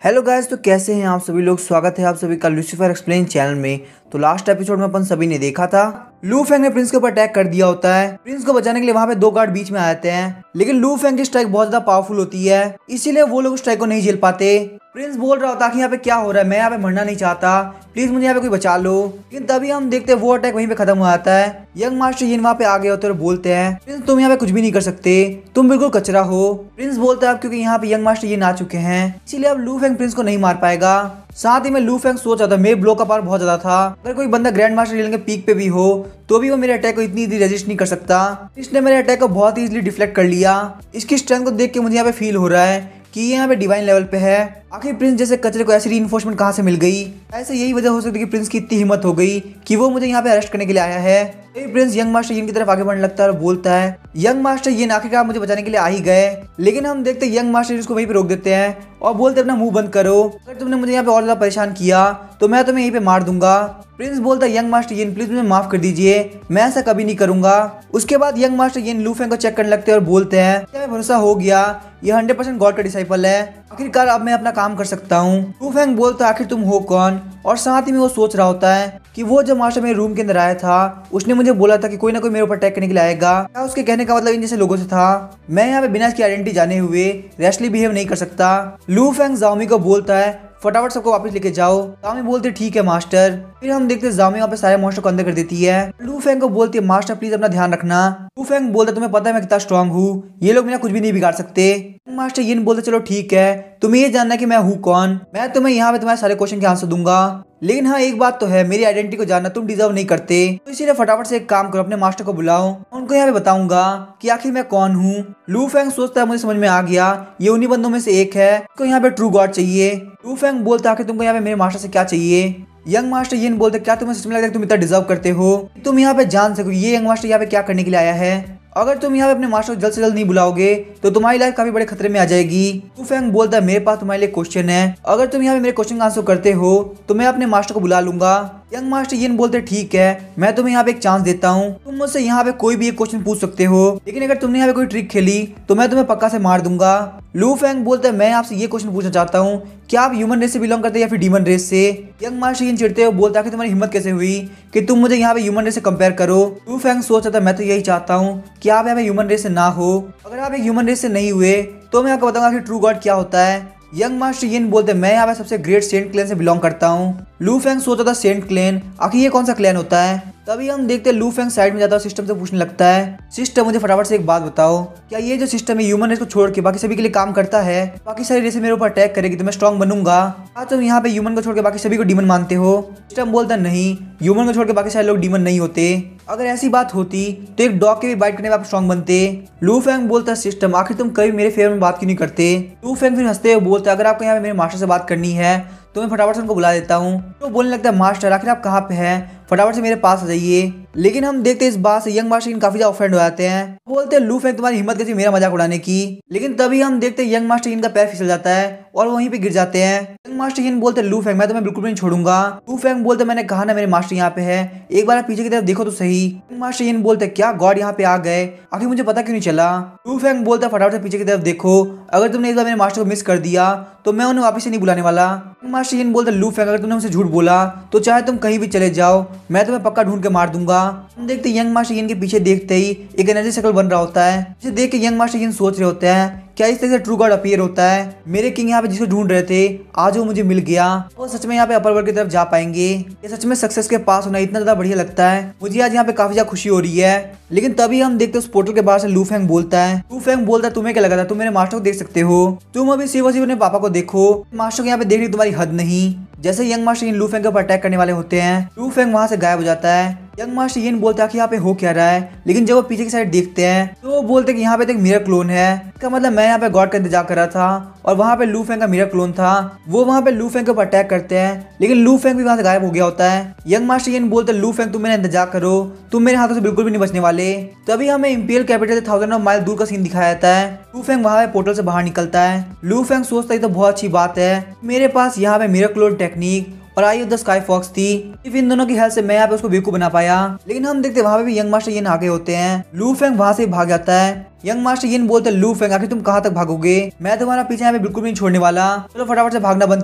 Hello guys, तो कैसे हैं आप सभी लोग। स्वागत है आप सभी का लूसीफर एक्सप्लेन चैनल में। तो लास्ट एपिसोड में अपन सभी ने देखा था लू फेंग ने प्रिंस के ऊपर अटैक कर दिया होता है। प्रिंस को बचाने के लिए वहां पे दो गार्ड बीच में आ जाते हैं, लेकिन लू फेंग की स्ट्राइक बहुत ज्यादा पावरफुल होती है, इसीलिए वो लोग स्ट्राइक को नहीं झेल पाते। प्रिंस बोल रहा होता कि यहाँ पे क्या हो रहा है, मैं यहाँ पे मरना नहीं चाहता, प्लीज मुझे यहाँ पे कोई बचा लो। लेकिन तभी हम देखते हैं वो अटैक वहीं पे खत्म हो जाता है। यंग मास्टर यिन वहाँ पे आ गए होते और बोलते हैं प्रिंस तुम यहाँ पे कुछ भी नहीं कर सकते, तुम बिल्कुल कचरा हो। प्रिंस बोलता है अब क्योंकि यहाँ पे यंग मास्टर यिन आ चुके हैं, इसीलिए अब लू फेंग प्रिंस को नहीं मार पाएगा। साथ ही में लू फेंग सोच रहा था मेरे ब्लो का पावर बहुत ज्यादा था, अगर कोई बंदा ग्रैंड मास्टर यिन के पीक पे भी हो तो भी वो मेरे अटैक को इतनी इजीली रेजिस्ट नहीं कर सकता। इसने मेरे अटैक को बहुत इजीली डिफ्लेक्ट कर लिया। इसकी स्ट्रेंथ को देख के मुझे यहाँ पे फील हो रहा है कि ये यहाँ पे डिवाइन लेवल पे है। आखिर प्रिंस जैसे कचरे को ऐसी रीइंफोर्समेंट कहाँ से मिल गई। ऐसे यही वजह हो सकती है कि प्रिंस की इतनी हिम्मत हो गई कि वो मुझे यहाँ पे अरेस्ट करने के लिए आया है। प्रिंस यंग मास्टर यिन की तरफ आगे बढ़ने लगता है और बोलता है यंग मास्टर यिन आखिरकार मुझे बचाने के लिए आ ही गए। लेकिन हम देखते यंग मास्टर इसको वहीं पे रोक देते हैं और बोलते अपना मुंह बंद करो, अगर तुमने मुझे यहाँ पे और ज्यादा परेशान किया तो मैं तुम्हें यहीं पे मार दूंगा। प्रिंस बोलता है यंग मास्टर यिन प्लीज मुझे माफ कर दीजिए, मैं ऐसा कभी नहीं करूंगा। उसके बाद यंग मास्टर यिन लू फेंग को चेक करने लगते हैं और बोलते हैं क्या भरोसा हो गया, ये 100% गॉड का डिसाइपल है, आखिरकार अब मैं अपना काम कर सकता हूँ। लू फेंग बोलता है आखिर तुम हो कौन, और साथ ही में वो सोच रहा होता है कि वो जब मास्टर मेरे रूम के अंदर आया था उसने मुझे बोला था कि कोई ना कोई मेरे ऊपर अटैक करने के लिए आएगा। क्या उसके कहने का मतलब इन जैसे लोगों से था। मैं यहाँ पे बिना इसकी आइडेंटिटी जाने हुए रैशली बिहेव नहीं कर सकता। लू फेंग जाओमी को बोलता है फटाफट सबको वापस लेके जाओ। जाओमी बोलते ठीक है मास्टर। फिर हम देखते जाओमी वहाँ पे सारे मॉन्स्टर को अंदर कर देती है। लू फेंग को बोलती है मास्टर प्लीज अपना ध्यान रखना। लू फेंग बोलता तुम्हें पता है मैं कितना स्ट्रांग हूँ, ये लोग मेरा कुछ भी नहीं बिगाड़ सकते। मास्टर यिन बोलते चलो ठीक है, तुम्हें ये जानना है कि मैं हूँ कौन, मैं तुम्हें यहाँ पे तुम्हारे सारे क्वेश्चन के आंसर दूंगा, लेकिन हाँ एक बात तो है मेरी आइडेंटिटी को जानना तुम डिजर्व नहीं करते, तो इसीलिए फटाफट से एक काम करो अपने मास्टर को बुलाओ, उनको यहाँ पे बताऊंगा कि आखिर मैं कौन हूँ। लू फेंग सोचता है मुझे समझ में आ गया, ये उन्हीं बंदों में से एक है, उसको यहाँ पे ट्रू गॉड चाहिए। लू फेंग बोलता है आखिर तुमको यहाँ पे मेरे मास्टर से क्या चाहिए। यंग मास्टर यिन बोलते क्या तुम्हें सच में लगता है तुम इतना डिजर्व करते हो, तुम यहाँ पे जान सको ये यंग मास्टर यहाँ पे क्या करने के लिए आया है। अगर तुम यहाँ पे अपने मास्टर को जल्द से जल्द नहीं बुलाओगे तो तुम्हारी लाइफ काफी बड़े खतरे में आ जाएगी। लू फेंग बोलता है मेरे पास तुम्हारे लिए क्वेश्चन है, अगर तुम यहाँ पे मेरे क्वेश्चन का आंसर करते हो तो मैं अपने मास्टर को बुला लूंगा। यंग मास्टर यिन बोलते ठीक है, मैं तुम्हें यहाँ पे एक चांस देता हूँ, तुम मुझसे यहाँ पे कोई भी एक क्वेश्चन पूछ सकते हो, लेकिन अगर तुमने यहाँ पे कोई ट्रिक खेली तो मैं तुम्हें पक्का से मार दूंगा। लू फेंग बोलता है मैं आपसे ये क्वेश्चन पूछना चाहता हूँ, क्या आप ह्यूमन रेस से बिलोंग करते हैं या फिर डीमन रेस से। यंग मास्टर यिन चिढ़ते हुए बोलता है कि तुम्हारी हिम्मत कैसे हुई कि तुम मुझे यहाँ पे ह्यूमन रेस से कंपेयर करो। लू फेंग सोच रहा था मैं तो यही चाहता हूँ कि आप यहाँ पे ह्यूमन रेस से ना हो, अगर आप एक ह्यूमन रेस से नहीं हुए तो मैं आपको बताऊंगा कि ट्रू गॉड क्या होता है। यंग मास्टर यिन बोलते मैं यहाँ पे सबसे ग्रेट सेंट क्लैन से बिलोंग करता हूँ। लू फेंग सोचता था सेंट क्लैन, आखिर ये कौन सा क्लैन होता है। तभी हम देखते हैं लू फेंग साइड में जाता है सिस्टम से पूछने लगता है सिस्टम मुझे फटाफट से एक बात बताओ, क्या ये जो सिस्टम है ह्यूमन रेस को छोड़ के बाकी सभी के लिए काम करता है, बाकी सारी रेसें मेरे ऊपर अटैक करेगी तो मैं स्ट्रॉन्ग बनूंगा। हाँ तुम यहाँ पे ह्यूमन को छोड़ के बाकी सभी को डीमन मानते हो। सिस्टम बोलता नहीं, ह्यूमन को छोड़ के बाकी सारे लोग डीमन नहीं होते, अगर ऐसी बात होती तो एक डॉग के भी बाइट करने में आप स्ट्रॉन्ग बनते। लू फेंग बोलता सिस्टम आखिर तुम कभी मेरे फेवर में बात क्यों नहीं करते। लू फेंग फिर हंसते हुए बोलता अगर आपको यहाँ पे मेरे मास्टर से बात करनी है तो मैं फटाफट से उनको बुला देता हूँ। तो बोलने लगता है मास्टर आखिर आप कहाँ पे हैं, फटाफट से मेरे पास आ जाइए। लेकिन हम देखते हैं इस बात से यंग मास्टर यिन काफी ज्यादा ऑफेंड हो जाते हैं, बोलते हैं लू फेंग तुम्हारी हिम्मत कैसी मेरा मजाक उड़ाने की। लेकिन तभी हम देखते हैं यंग मास्टर यिन का पैर फिसल जाता है और वहीं पे गिर जाते हैं। यंग मास्टर यिन बोलते लू फेंग मैं तुम्हें बिल्कुल भी नहीं छोड़ूंगा। लू फेंग बोलते मैंने कहा ना मेरे मास्टर यहाँ पे है, एक बार आप पीछे की तरफ देखो तो सही। यंग मास्टर यिन बोलते क्या गॉड यहाँ पे आ गए, आखिर मुझे पता क्यों नहीं चला। लू फेंग बोलता फटाफट से पीछे की तरफ देखो, अगर तुमने इस बार मेरे मास्टर को मिस कर दिया तो मैं उन्हें वापस से नहीं बुलाने वाला। यंग मास्टर यिन बोलते लू फेंग अगर तुमने मुझसे झूठ बोला तो चाहे तुम कहीं भी चले जाओ मैं तुम्हें पक्का ढूंढ के मार दूंगा। हम देखते यंग मास्टर यिन के पीछे देखते ही एक एनर्जी सर्कल बन रहा होता है, जिसे देख के यंग मास्टर यिन सोच रहे होते हैं क्या इस तरह से ट्रू गॉड अपीयर होता है, मेरे किंग यहाँ पे जिसको ढूंढ रहे थे आज वो मुझे मिल गया, वो सच में यहाँ पे अपर वर्ल्ड की तरफ जा पाएंगे। ये सच में सक्सेस के पास होना इतना ज्यादा बढ़िया लगता है, मुझे आज यहाँ पे काफी ज्यादा खुशी हो रही है। लेकिन तभी हम देखते उस पोर्टल के बाहर से लू फेंग बोलता है तुम्हें क्या लगा था तुम मेरे मास्टर को देख सकते हो, तुम अभी सिर्फ अपने पापा को देखो, मास्टर को यहाँ पे देखने तुम्हारी हद नहीं। जैसे यंग मास्टर यिन लू फेंग के ऊपर अटैक करने वाले होते हैं लू फेंग वहां से गायब हो जाता है। यंग मास्टर यिन बोलता है कि यहाँ पे हो क्या रहा है, लेकिन जब वो पीछे की साइड देखते हैं तो वो बोलते हैं कि यहाँ पे तो एक मिरर क्लोन है, इसका मतलब मैं यहाँ पे गॉड का इंतजार कर रहा था और वहाँ पे लू फेंग का मिरर क्लोन था। वो वहाँ पे लू फेंग के ऊपर अटैक करते हैं लेकिन लू फेंग भी वहाँ से गायब हो गया होता है। यंग मास्टर यिन बोलते लू फेंग तुम मेरा इंतजार करो, तुम मेरे हाथों से बिल्कुल भी नहीं बचने वाले। तभी हमें इंपीरियल कैपिटल से 1000 माइल दूर का सीन दिखाया जाता है। लू फेंग वहाँ पे पोर्टल से बाहर निकलता है। लू फेंग सोचता है तो बहुत अच्छी बात है, मेरे पास यहाँ पे मिरर क्लोन टेक्निक और आई ऑफ द स्काई फॉक्स थी, सिर्फ इन दोनों की हेल्प से मैं यहाँ पे उसको बेवकूफ बना पाया। लेकिन हम देखते वहाँ पे भी यंग मास्टर यिन आगे होते हैं। लू फेंग वहाँ से भाग जाता है यंग मास्टर यिन बोलते लू फेंग आखिर तुम कहाँ तक भागोगे, मैं तुम्हारा पीछे यहाँ पे बिल्कुल भी नहीं छोड़ने वाला, चलो फटाफट से भागना बंद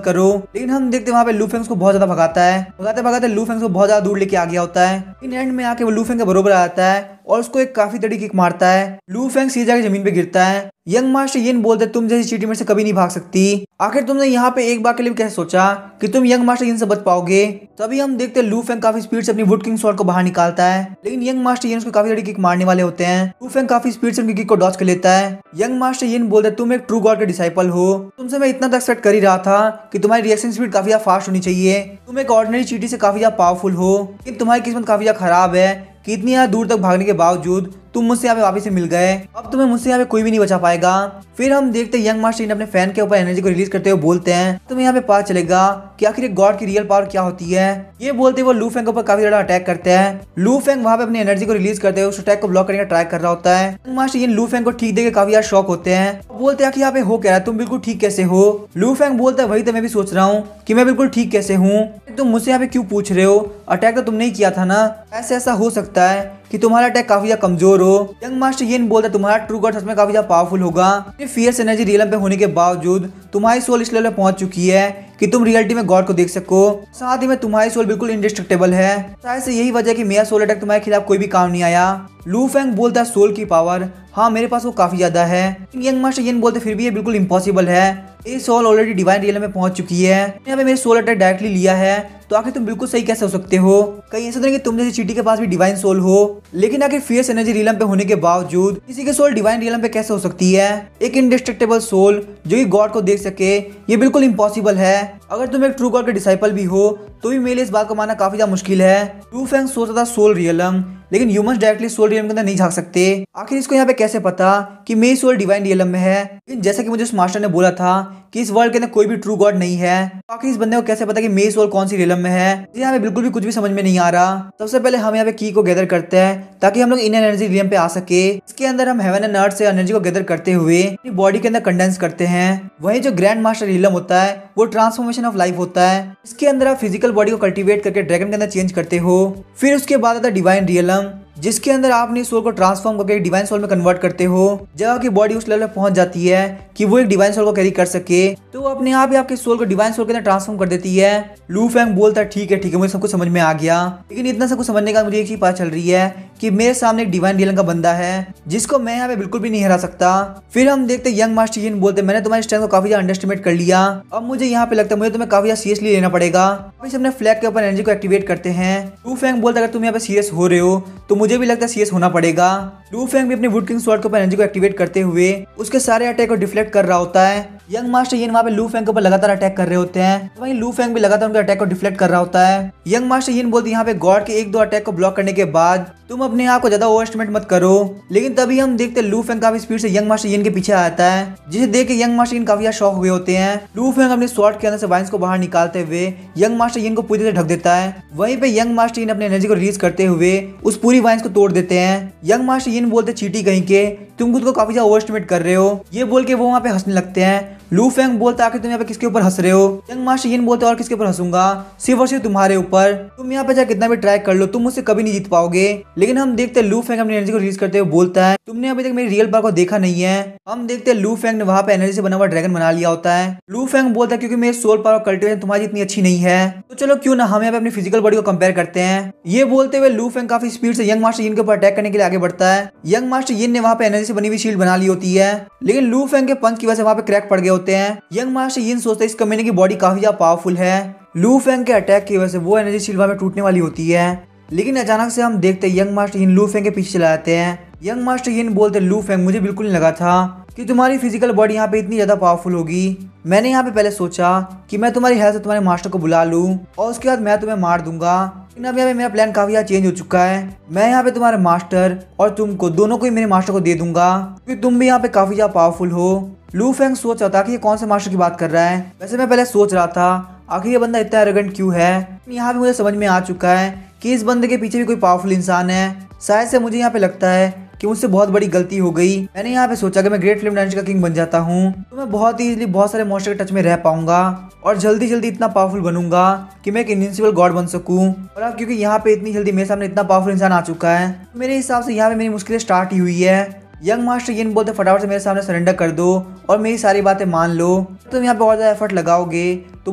करो। लेकिन हम देखते वहाँ पे लू फेंग को बहुत ज्यादा भगाता है, भगाते भगाते लू फेंग को बहुत ज्यादा दूर लेके आ गया होता है। इन एंड में आके वो लू फेंग के बरोबर आ जाता है और उसको एक काफी तगड़ी किक मारता है। लू फेंग सीधे जाके जमीन पे गिरता है। यंग मास्टर यिन बोलते तुम जैसी चींटी मेरे से कभी नहीं भाग सकती, आखिर तुमने यहाँ पे एक बार के लिए कैसे सोचा कि तुम यंग मास्टर यिन से बच पाओगे। तभी हम देखते लू फेंग काफी स्पीड से अपनी वुड किंग स्वॉर्ड को बाहर निकालता है, लेकिन यंग मास्टर यिन उसको काफी तगड़ी किक मारने वाले होते हैं। लू फेंग काफी स्पीड से उनकी किक को डॉज कर लेता है। यंग मास्टर यिन बोलते तुम एक ट्रू गॉड के डिसाइपल हो, तुमसे मैं इतना तक एक्सपेक्ट कर ही रहा था कि तुम्हारी रिएक्शन स्पीड काफी ज्यादा फास्ट होनी चाहिए, तुम एक ऑर्डिनरी चींटी से काफी ज्यादा पावरफुल हो, लेकिन तुम्हारी किस्मत काफी ज्यादा खराब है कि इतनी यहाँ दूर तक भागने के बावजूद तुम मुझसे यहाँ पे वापस से मिल गए, अब तुम्हें मुझसे यहाँ पे कोई भी नहीं बचा पाएगा। फिर हम देखते हैं यंग मास्टर अपने फैन के ऊपर एनर्जी को रिलीज करते हुए बोलते हैं तुम्हें यहाँ पे पता चलेगा कि आखिर एक गॉड की रियल पावर क्या होती है। ये बोलते वो लू फेंग के ऊपर काफी ज्यादा अटैक करते हैं। लू फेंग वहाँ पे अपनी एनर्जी को रिलीज करते हुए उस अटैक को ब्लॉक करने का ट्राई कर रहा होता है। यंग मास्टर यिन लू फेंग को ठीक देख काफी ज्यादा शॉक होते हैं, बोलते हैं कि यहाँ पे हो क्या है, तुम बिल्कुल ठीक कैसे हो। लू फेंग बोलता है वही तो मैं भी सोच रहा हूँ कि मैं बिल्कुल ठीक कैसे हूँ, तुम मुझसे यहाँ पे क्यों पूछ रहे हो, अटैक तो तुमने ही किया था ना, ऐसा हो सकता है कि तुम्हारा अटैक काफी ज्यादा कमजोर हो। यंग मास्टर यिन बोलता है तुम्हारा ट्रू गॉड सच में काफी ज्यादा पावरफुल होगा, फियर्स एनर्जी रियलम पे होने के बावजूद तुम्हारी सोल इस लेवल पे पहुंच चुकी है कि तुम रियलिटी में गॉड को देख सको, साथ ही में तुम्हारी सोल बिल्कुल इंडिस्ट्रक्टेबल है, शायद से यही वजह है कि मेरा सोल अटैक तुम्हारे खिलाफ कोई भी काम नहीं आया। लू फेंग बोलता है सोल की पावर हाँ मेरे पास वो काफी ज्यादा है। यंग मास्टर यिन बोलते फिर भी ये बिल्कुल इम्पॉसिबल है, ये सोल ऑलरेडी डिवाइन रियल में पहुंच चुकी है, यहाँ पे मेरे सोल अटैक डायरेक्टली लिया है, तो आखिर तुम बिल्कुल सही कैसे हो सकते हो, कहीं ऐसा नहीं कि तुम जैसी चींटी के पास भी डिवाइन सोल हो, लेकिन आखिर फियर्स एनर्जी रियलम पे होने के बावजूद किसी के सोल डिवाइन रियलम पे कैसे हो सकती है, एक इंडिस्ट्रक्टेबल सोल जो कि गॉड को देख सके, ये बिल्कुल इम्पॉसिबल है। अगर तुम एक ट्रू गॉड के डिसाइपल भी हो तो भी मेरे लिए इस बात को मानना काफी ज्यादा मुश्किल है। लू फेंग सोचता था सोल रियलम, लेकिन ह्यूमंस डायरेक्टली सोल रियलम के अंदर नहीं झांक सकते, आखिर इसको यहाँ पे कैसे पता कि मेरी सोल डिवाइन रियलम में है। लेकिन जैसा कि मुझे उस मास्टर ने बोला था कि इस वर्ल्ड के अंदर कोई भी ट्रू गॉड नहीं है, तो आखिर इस बंदे को कैसे पता कि मेरी सोल कौन सी रियलम में है, यहाँ पे बिल्कुल भी कुछ भी समझ में नहीं आ रहा। सबसे पहले हम यहाँ पे की को गैदर करते हैं ताकि हम लोग इन एनर्जी रियलम पे आ सके। इसके अंदर हम हेवन एंड अर्थ से एनर्जी को गैदर करते हुए अपनी बॉडी के अंदर कंडेंस करते हैं। वही जो ग्रैंड मास्टर रियलम होता है वो ट्रांसफॉर्मेशन ऑफ लाइफ होता है, इसके अंदर आप फिजिकल बॉडी को कल्टीवेट करके ड्रैगन के अंदर चेंज करते हो। फिर उसके बाद आता है डिवाइन रियलम, जिसके अंदर आप अपनी सोल को ट्रांसफॉर्म करके एक डिवाइन सोल में कन्वर्ट करते हो। जब आपकी बॉडी उस लेवल पे पहुंच जाती है कि वो एक डिवाइन सोल को कैरी कर सके, तो वो अपने आप ही आपके सोल को डिवाइन सोल के अंदर ट्रांसफॉर्म कर देती है। लू फेंग बोलता है ठीक है मुझे सब कुछ समझ में आ गया, लेकिन इतना सब कुछ समझने का मुझे एक चीज पता चल रही है कि मेरे सामने एक डिवाइन रियलम का बंदा है जिसको मैं यहाँ पे बिल्कुल भी नहीं हरा सकता। फिर हम देखते यंग मास्टर यिन बोलते मैंने तुम्हारी स्ट्रेंथ को काफी ज्यादा अंडरएस्टिमेट कर लिया, अब मुझे यहाँ पे लगता है मुझे तुम्हें काफी ज्यादा सीरियसली लेना पड़ेगा। अब अपने फ्लैग के ऊपर एनर्जी को एक्टिवेट करते हैं। लू फेंग बोलता अगर तुम यहाँ पे सीरियस हो रहे हो तो मुझे भी लगता है सीरियस होना पड़ेगा। लू फेंग भी अपने वुड किंग स्वॉर्ड के ऊपर एनर्जी को एक्टिवेट करते हुए उसके सारे अटैक को डिफ्लेक्ट कर रहा होता है। यंग मास्टर यिन वहाँ पे लू फेंग के ऊपर लगातार अटैक कर रहे होते हैं, वहीं लू फेंग भी लगातार उनके अटैक को डिफ्लेक्ट कर रहा होता है। यंग मास्टर यिन बोलते यहाँ पे गॉड के एक दो अटैक को ब्लॉक करने के बाद तुम अपने आप को ज्यादा ओवर एस्टिमेट मत करो। लेकिन तभी हम देखते लू फेंग काफी स्पीड से यंग मास्टर यिन के पीछे आता है, जिसे देख के यंग मास्टर यिन काफी ज्यादा शॉक हुए होते हैं। लू फेंग अपने स्वॉर्ड के अंदर से वाइन्स को बाहर निकालते हुए यंग मास्टर यिन को पूरी तरह ढक देता है। वहीं पे यंग मास्टर यिन अपनी एनर्जी को रिलीज करते हुए उस पूरी वाइन्स को तोड़ देते हैं। यंग मास्टर यिन बोलते चींटी कहीं के तुम खुद को काफी ज्यादा ओवर एस्टिमेट कर रहे हो, ये बोल के वो वहाँ पे हंसने लगते हैं। लू फेंग बोलता आखिर तुम यहाँ पे किसके ऊपर हंस रहे हो। यंग मास्टर यिन बोलते और किसके ऊपर हंसूंगा, सिर्फ और सिर्फ तुम्हारे ऊपर, तुम यहाँ पे चाहे कितना भी ट्राई कर लो तुम मुझसे कभी नहीं जीत पाओगे। लेकिन हम देखते लू फेंग अपनी एनर्जी को रिलीज करते हुए बोलता है तुमने अभी तक मेरी रियल पावर को देखा नहीं है। हम देखते लू फेंग ने वहाँ पे एनर्जी से बना हुआ ड्रैगन बना लिया होता है। लू फेंग बोलता है क्योंकि मेरी सोल पावर कल्टिवेशन तुम्हारी इतनी अच्छी नहीं है, तो चलो क्यों ना हम यहाँ पे अपनी फिजिकल बॉडी को कंपेयर करते हैं। ये बोलते हुए लू फेंग काफी स्पीड से यंग मास्टर यिन के ऊपर अटैक करने के लिए आगे बढ़ता है। यंग मास्टर यिन ने वहाँ पे एनर्जी से बनी हुई शील्ड बना ली होती है, लेकिन लू फेंग के पंच की वजह से वहाँ पे क्रैक पड़ गए होते हैं। यंग मास्टर यिन सोचते इस कमीने की बॉडी काफी ज्यादा पावरफुल है, लू फेंग के अटैक की वजह से वो एनर्जी शील्ड वहाँ पे टूटने वाली होती है। लेकिन अचानक से हम देखते यंग मास्टर यिन लू फेंग के पीछे चला जाते हैं। यंग मास्टर यिन बोलते लू फेंग मुझे बिल्कुल नहीं लगा था कि तुम्हारी फिजिकल बॉडी यहाँ पे इतनी ज्यादा पावरफुल होगी। मैंने यहाँ पे पहले सोचा कि मैं तुम्हारी हेल्प से तुम्हारे मास्टर को बुला लूँ और उसके बाद मैं तुम्हें मार दूंगा, लेकिन अब यहाँ पे मेरा प्लान काफी ज्यादा चेंज हो चुका है। मैं यहाँ पे तुम्हारे मास्टर और तुमको दोनों को ही मेरे मास्टर को दे दूंगा क्योंकि तुम भी यहाँ पे काफी ज्यादा पावरफुल हो। लू फेंग सोच रहा था कि ये कौन से मास्टर की बात कर रहा है। वैसे मैं पहले सोच रहा था आखिर ये बंदा इतना एरोगेंट क्यों है। यहाँ पे मुझे समझ में आ चुका है कि इस बंदे के पीछे भी कोई पावरफुल इंसान है। शायद से मुझे यहाँ पे लगता है कि मुझसे बहुत बड़ी गलती हो गई। मैंने यहाँ पे सोचा कि मैं ग्रेट फ्लेम डायनेस्टी का किंग बन जाता हूँ तो मैं बहुत ही इजीली बहुत सारे मॉन्स्टर के टच में रह पाऊंगा और जल्दी जल्दी इतना पावरफुल बनूंगा कि मैं एक इनविंसिबल गॉड बन सकूं। और अब क्योंकि यहाँ पे इतनी जल्दी मेरे सामने इतना पावरफुल इंसान आ चुका है, मेरे हिसाब से यहाँ पे मेरी मुश्किलें स्टार्ट ही हुई है। यंग मास्टर यिन बोलते फटाफट से मेरे सामने सरेंडर कर दो और मेरी सारी बातें मान लो। तुम यहाँ पे और ज्यादा एफर्ट लगाओगे तो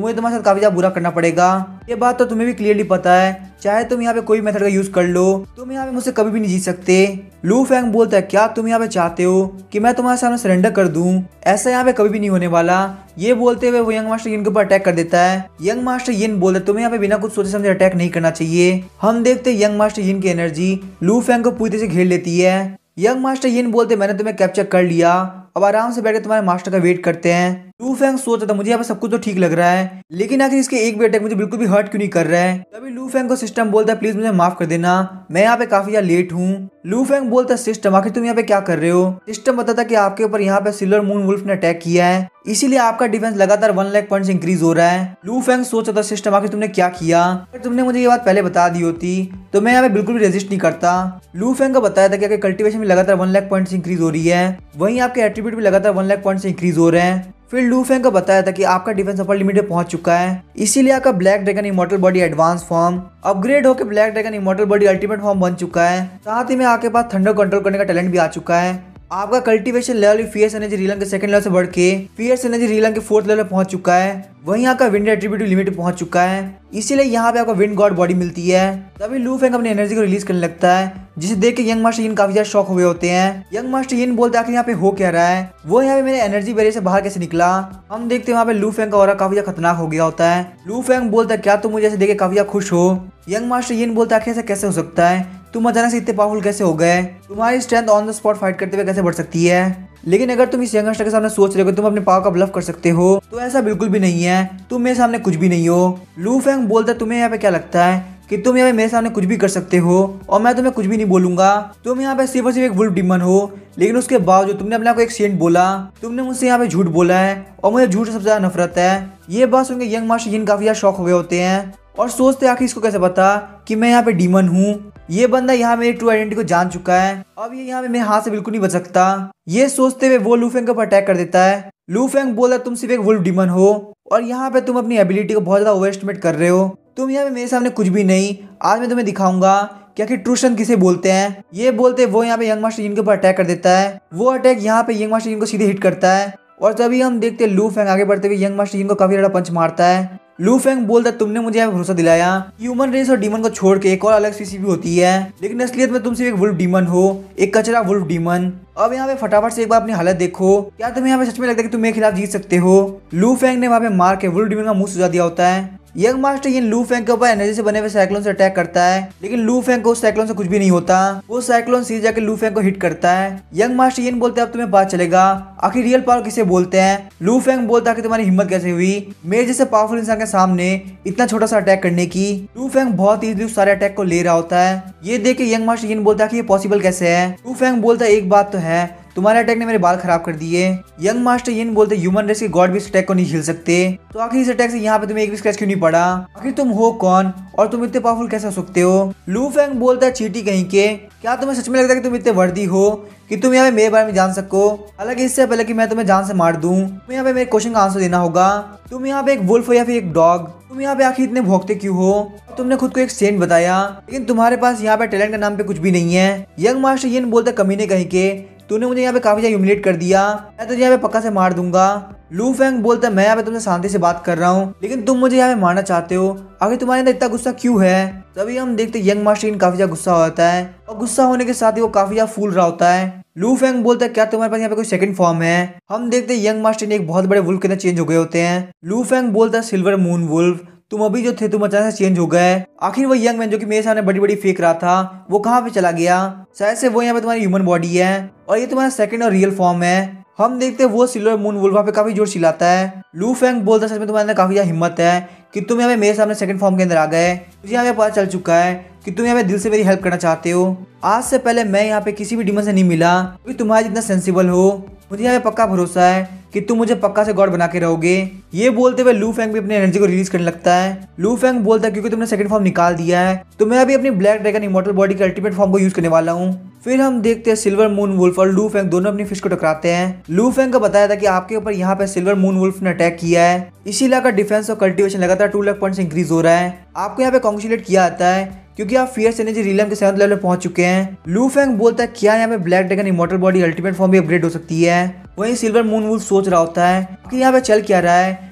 मुझे तुम्हारे साथ काफी ज्यादा बुरा करना पड़ेगा। ये बात तो तुम्हें भी क्लियरली पता है, चाहे तुम यहाँ पे कोई मेथड का यूज कर लो, तुम यहाँ पे मुझसे कभी भी नहीं जीत सकते। लू फेंग बोलता है क्या तुम यहाँ पे चाहते हो कि मैं तुम्हारे सामने सरेंडर कर दूं? ऐसा यहाँ पे कभी भी नहीं होने वाला। ये बोलते हुए वो यंग मास्टर यिन के ऊपर अटैक कर देता है। यंग मास्टर यिन बोलते तुम्हें यहाँ पे बिना कुछ सोचे समझे अटैक नहीं करना चाहिए। हम देखते यंग मास्टर यिन की एनर्जी लू फेंग को पूरी तरह से घेर लेती है। यंग मास्टर यिन बोलते मैंने तुम्हें कैप्चर कर लिया, अब आराम से बैठकर तुम्हारे मास्टर का वेट करते हैं। लू फेंग सोच रहा था मुझे यहाँ पे सब कुछ तो ठीक लग रहा है, लेकिन आखिर इसके एक भी अटैक मुझे बिल्कुल भी हर्ट क्यों नहीं कर रहा है। तभी लू फेंग को सिस्टम बोलता है प्लीज मुझे माफ कर देना, मैं यहाँ पे काफी ज्यादा लेट हूँ। लू फेंग बोलता है सिस्टम आखिर तुम यहाँ पे क्या कर रहे हो? सिस्टम बताता कि आपके ऊपर यहाँ पे सिल्वर मून वुल्फ ने अटैक किया है, इसीलिए आपका डिफेंस लगातार 1 लाख पॉइंट्स इंक्रीज हो रहा है। लू फेंग सोच रहा था सिस्टम आखिर तुमने क्या किया? अगर तुमने मुझे ये बात पहले बता दी होती तो मैं यहाँ पे बिल्कुल भी रेजिस्ट नहीं करता। लू फेंग को बताया था कि कल्टीवेशन में लगातार 1 लाख पॉइंट्स इंक्रीज हो रही है, वहीं आपके एट्रीब्यूट भी लगातार 1 लाख पॉइंट्स इंक्रीज हो रहे हैं। फिर लू फेंग को बताया था कि आपका डिफेंस अपर लिमिट पे पहुंच चुका है, इसीलिए आपका black dragon immortal body advance form upgrade होकर black dragon immortal body ultimate form बन चुका है। साथ ही में आपके पास थंडर कंट्रोल करने का टैलेंट भी आ चुका है। आपका कल्टीवेशन लेवल फियर्स एनर्जी रीलन के सेकंड लेवल से बढ़ के फियर्स एनर्जी रीलन के 4th लेवल पे पहुंच चुका है। वहीं आपका विंड एट्रीब्यूट लिमिट पे पहुंच चुका है, इसीलिए यहाँ पे आपको विंड गॉड बॉडी मिलती है। तभी लू फेंग अपनी एनर्जी को रिलीज करने लगता है, जिसे देख के यंग मास्टर यिन काफी ज्यादा शॉक हुए होते हैं। यंग मास्टर यिन बोलते आखिर यहाँ पे हो क्या रहा है, वो यहाँ पे मेरे एनर्जी बैरियर से बाहर कैसे निकला। हम देखते हैं वहाँ पे लू फेंग का ऑरा काफी ज्यादा खतरनाक हो गया होता है। लू फेंग बोलता है क्या तुम मुझे ऐसे देख के काफी ज्यादा खुश हो? यंग मास्टर यिन बोलता है ऐसा कैसे हो सकता है, तुम अचानक से इतने पावरफुल कैसे हो गए? तुम्हारी strength on the spot fight करते हुए कैसे बढ़ सकती है? लेकिन अगर तुम इस यंगस्टर के सामने सोच रहे हो कि तुम अपने पावर का ब्लफ कर सकते हो, तो ऐसा बिल्कुल भी नहीं है, तुम मेरे सामने कुछ भी नहीं हो। लू फेंग बोलता है तुम्हें यहाँ पे क्या लगता है कि तुम यहाँ पे मेरे सामने कुछ भी कर सकते हो और मैं तुम्हें कुछ भी नहीं बोलूंगा? तुम यहाँ पे सिर्फ और सिर्फ एक वुल्फ डीमन हो, लेकिन उसके बावजूद तुमने अपने आप को एक सेंट बोला। तुमने मुझसे यहाँ पे झूठ बोला है और मुझे झूठ से सबसे ज्यादा नफरत है। ये बात सुनकर यंग मास्टर यिन काफी ज्यादा शॉक हो गए होते हैं और सोचते आखिर इसको कैसे पता कि मैं यहाँ पे डीमन हूँ। ये बंदा यहाँ मेरी ट्रू आइडेंटिटी को जान चुका है, अब ये यहाँ पे मेरे हाथ से बिल्कुल नहीं बच सकता। ये सोचते हुए वो लू फेंग के ऊपर अटैक कर देता है। लू फेंग बोला तुम सिर्फ एक वुल्फ डीमन हो और यहाँ पे तुम अपनी एबिलिटी को बहुत ज्यादा ओवर एस्टिमेट कर रहे हो। तुम यहाँ पे मेरे सामने कुछ भी नहीं, आज मैं तुम्हें दिखाऊंगा कि आखिर ट्रू स्ट्रेंथ किसे बोलते हैं। ये बोलते वो यहाँ पे यंग मास्टर यिन के ऊपर अटैक कर देता है। वो अटैक यहाँ पे यंग मास्टर यिन को सीधे हिट करता है और तभी हम देखते लू फेंग आगे बढ़ते हुए यंग मास्टर यिन को काफी ज्यादा पंच मारता है। लू फेंग बोलता तुमने मुझे यहाँ भरोसा दिलाया ह्यूमन रेस और डीमन को छोड़ के एक और अलग स्पीसीज भी होती है, लेकिन असलियत में तुम सिर्फ एक वुल्फ डीमन हो, एक कचरा वुल्फ डीमन। अब यहाँ पे फटाफट से एक बार अपनी हालत देखो, क्या तुम्हें यहाँ पे सच में लगता है कि तुम मेरे खिलाफ जीत सकते हो? लू फेंग ने वहाँ पे मार के वुल्फ डीमन का मुंह सुझा दिया होता है। यंग मास्टर यिन लू फेंग के ऊपर एनर्जी से बने हुए साइक्लोन से अटैक करता है, लेकिन लू फेंग को उस साइक्लोन से कुछ भी नहीं होता। वो साइक्लोन सीधे जाकर लू फेंग को हिट करता है। यंग मास्टर यिन बोलते अब तुम्हें पता चलेगा आखिर रियल पावर किसे बोलते हैं। लू फेंग बोलता कि तुम्हारी हिम्मत कैसे हुई मेरे जैसे पावरफुल इंसान के सामने इतना छोटा सा अटैक करने की। लू फेंग बहुत इजीली उस सारे अटैक को ले रहा होता है। ये देख के यंग मास्टर यिन बोलता है कि ये पॉसिबल कैसे है। लू फेंग बोलता है एक बात तो है, तुम्हारे अटैक ने मेरे बाल खराब कर दिए। यंग मास्टर यिन बोलते ह्यूमन रेस के गॉड भी इस अटैक को नहीं झेल सकते, तो आखिर इस अटैक से यहाँ पे तुम्हें एक भी स्क्रैच क्यों नहीं पड़ा? आखिर तुम हो कौन और तुम इतने पावरफुल कैसे हो सकते हो? लू फेंग बोलता है चीटी कहीं के, क्या तुम्हें सच में लगता है कि तुम इतने वर्दी हो कि तुम यहाँ पे मेरे बारे में जान सको? हालांकि इससे पहले कि मैं तुम्हें जान से मार दूं, तुम्हें यहाँ पे मेरे क्वेश्चन का आंसर देना होगा। तुम यहाँ पे एक वुल्फ हो या फिर एक डॉग? तुम यहाँ पे आखिर इतने भौंकते क्यों हो? तुमने खुद को एक सेंट बताया, लेकिन तुम्हारे पास यहाँ पे टैलेंट का नाम पे कुछ भी नहीं है। यंग मास्टर यिन बोलता कमीने कहीं के, तूने मुझे यहाँ पे काफी ज्यादा ह्यूमिलेट कर दिया, मैं तुझे यहाँ पे पक्का से मार दूंगा। लू फेंग बोलता है मैं यहाँ पे तुमसे शांति से बात कर रहा हूँ, लेकिन तुम मुझे यहाँ पे मारना चाहते हो, आखिर तुम्हारे अंदर इतना गुस्सा क्यों है? तभी हम देखते यंग मास्टर यिन काफी ज्यादा गुस्सा होता है और गुस्सा होने के साथ ही वो काफी ज्यादा फूल रहा होता है। लू फेंग बोलता है क्या तुम्हारे पास यहाँ पे कोई सेकंड फॉर्म है? हम देखते यंग मास्टर यिन एक बहुत बड़े वुल्फ के अंदर चेंज हो गए होते हैं। लू फेंग बोलता है सिल्वर मून वुल्फ, तुम अभी जो थे तुम अचानक से चेंज हो गए। आखिर वो यंग मैन जो कि मेरे सामने बड़ी बड़ी फेंक रहा था वो कहाँ पे चला गया? शायद से वो यहाँ पे तुम्हारी ह्यूमन बॉडी है और ये तुम्हारा सेकंड और रियल फॉर्म है। हम देखते हैं वो सिल्वर मून वुल्फ वहाँ पे काफी जोर चिल्लाता है। लू फेंग बोलता है सच में तुम्हारे अंदर काफी ज्यादा हिम्मत है कि तुम यहाँ पे मेरे सामने सेकंड फॉर्म के अंदर आ गए। मुझे यहाँ पे पता चल चुका है कि तुम यहाँ पे दिल से मेरी हेल्प करना चाहते हो। आज से पहले मैं यहाँ पे किसी भी डीमन से नहीं मिला क्योंकि तुम्हारे जितना सेंसिबल हो। मुझे यहाँ पे पक्का भरोसा है कि तुम मुझे पक्का से गॉड बना के रहोगे। ये बोलते हुए लू फेंग भी अपनी एनर्जी को रिलीज करने लगता है। लू फेंग बोलता है क्योंकि तुमने सेकंड फॉर्म निकाल दिया है तो मैं अभी अपनी ब्लैक ड्रैगन इमॉर्टल बॉडी के अल्टीमेट फॉर्म को यूज करने वाला हूँ। फिर हम देखते हैं सिल्वर मून वुल्फ और लू फेंग दोनों अपनी फिश को टकराते हैं। लू फेंग को बताया था कि आपके ऊपर यहाँ पे सिल्वर मून वुल्फ ने अटैक किया है, इसीलिए आपका डिफेंस और कल्टीवेशन लगातार 2 लाख पॉइंट्स इंक्रीज हो रहा है। आपको यहाँ पे कॉन्ग्रेचुलेट किया जाता है क्योंकि आप फियर्स एनर्जी रिलम के 7th लेवल पे पहुंच चुके हैं। लू फेंग बोलता है क्या यहाँ पे black dragon immortal body ultimate form भी अपग्रेड हो सकती है। वहीं सिल्वर मून वुल्फ सोच रहा होता है कि यहाँ पे चल क्या रहा है,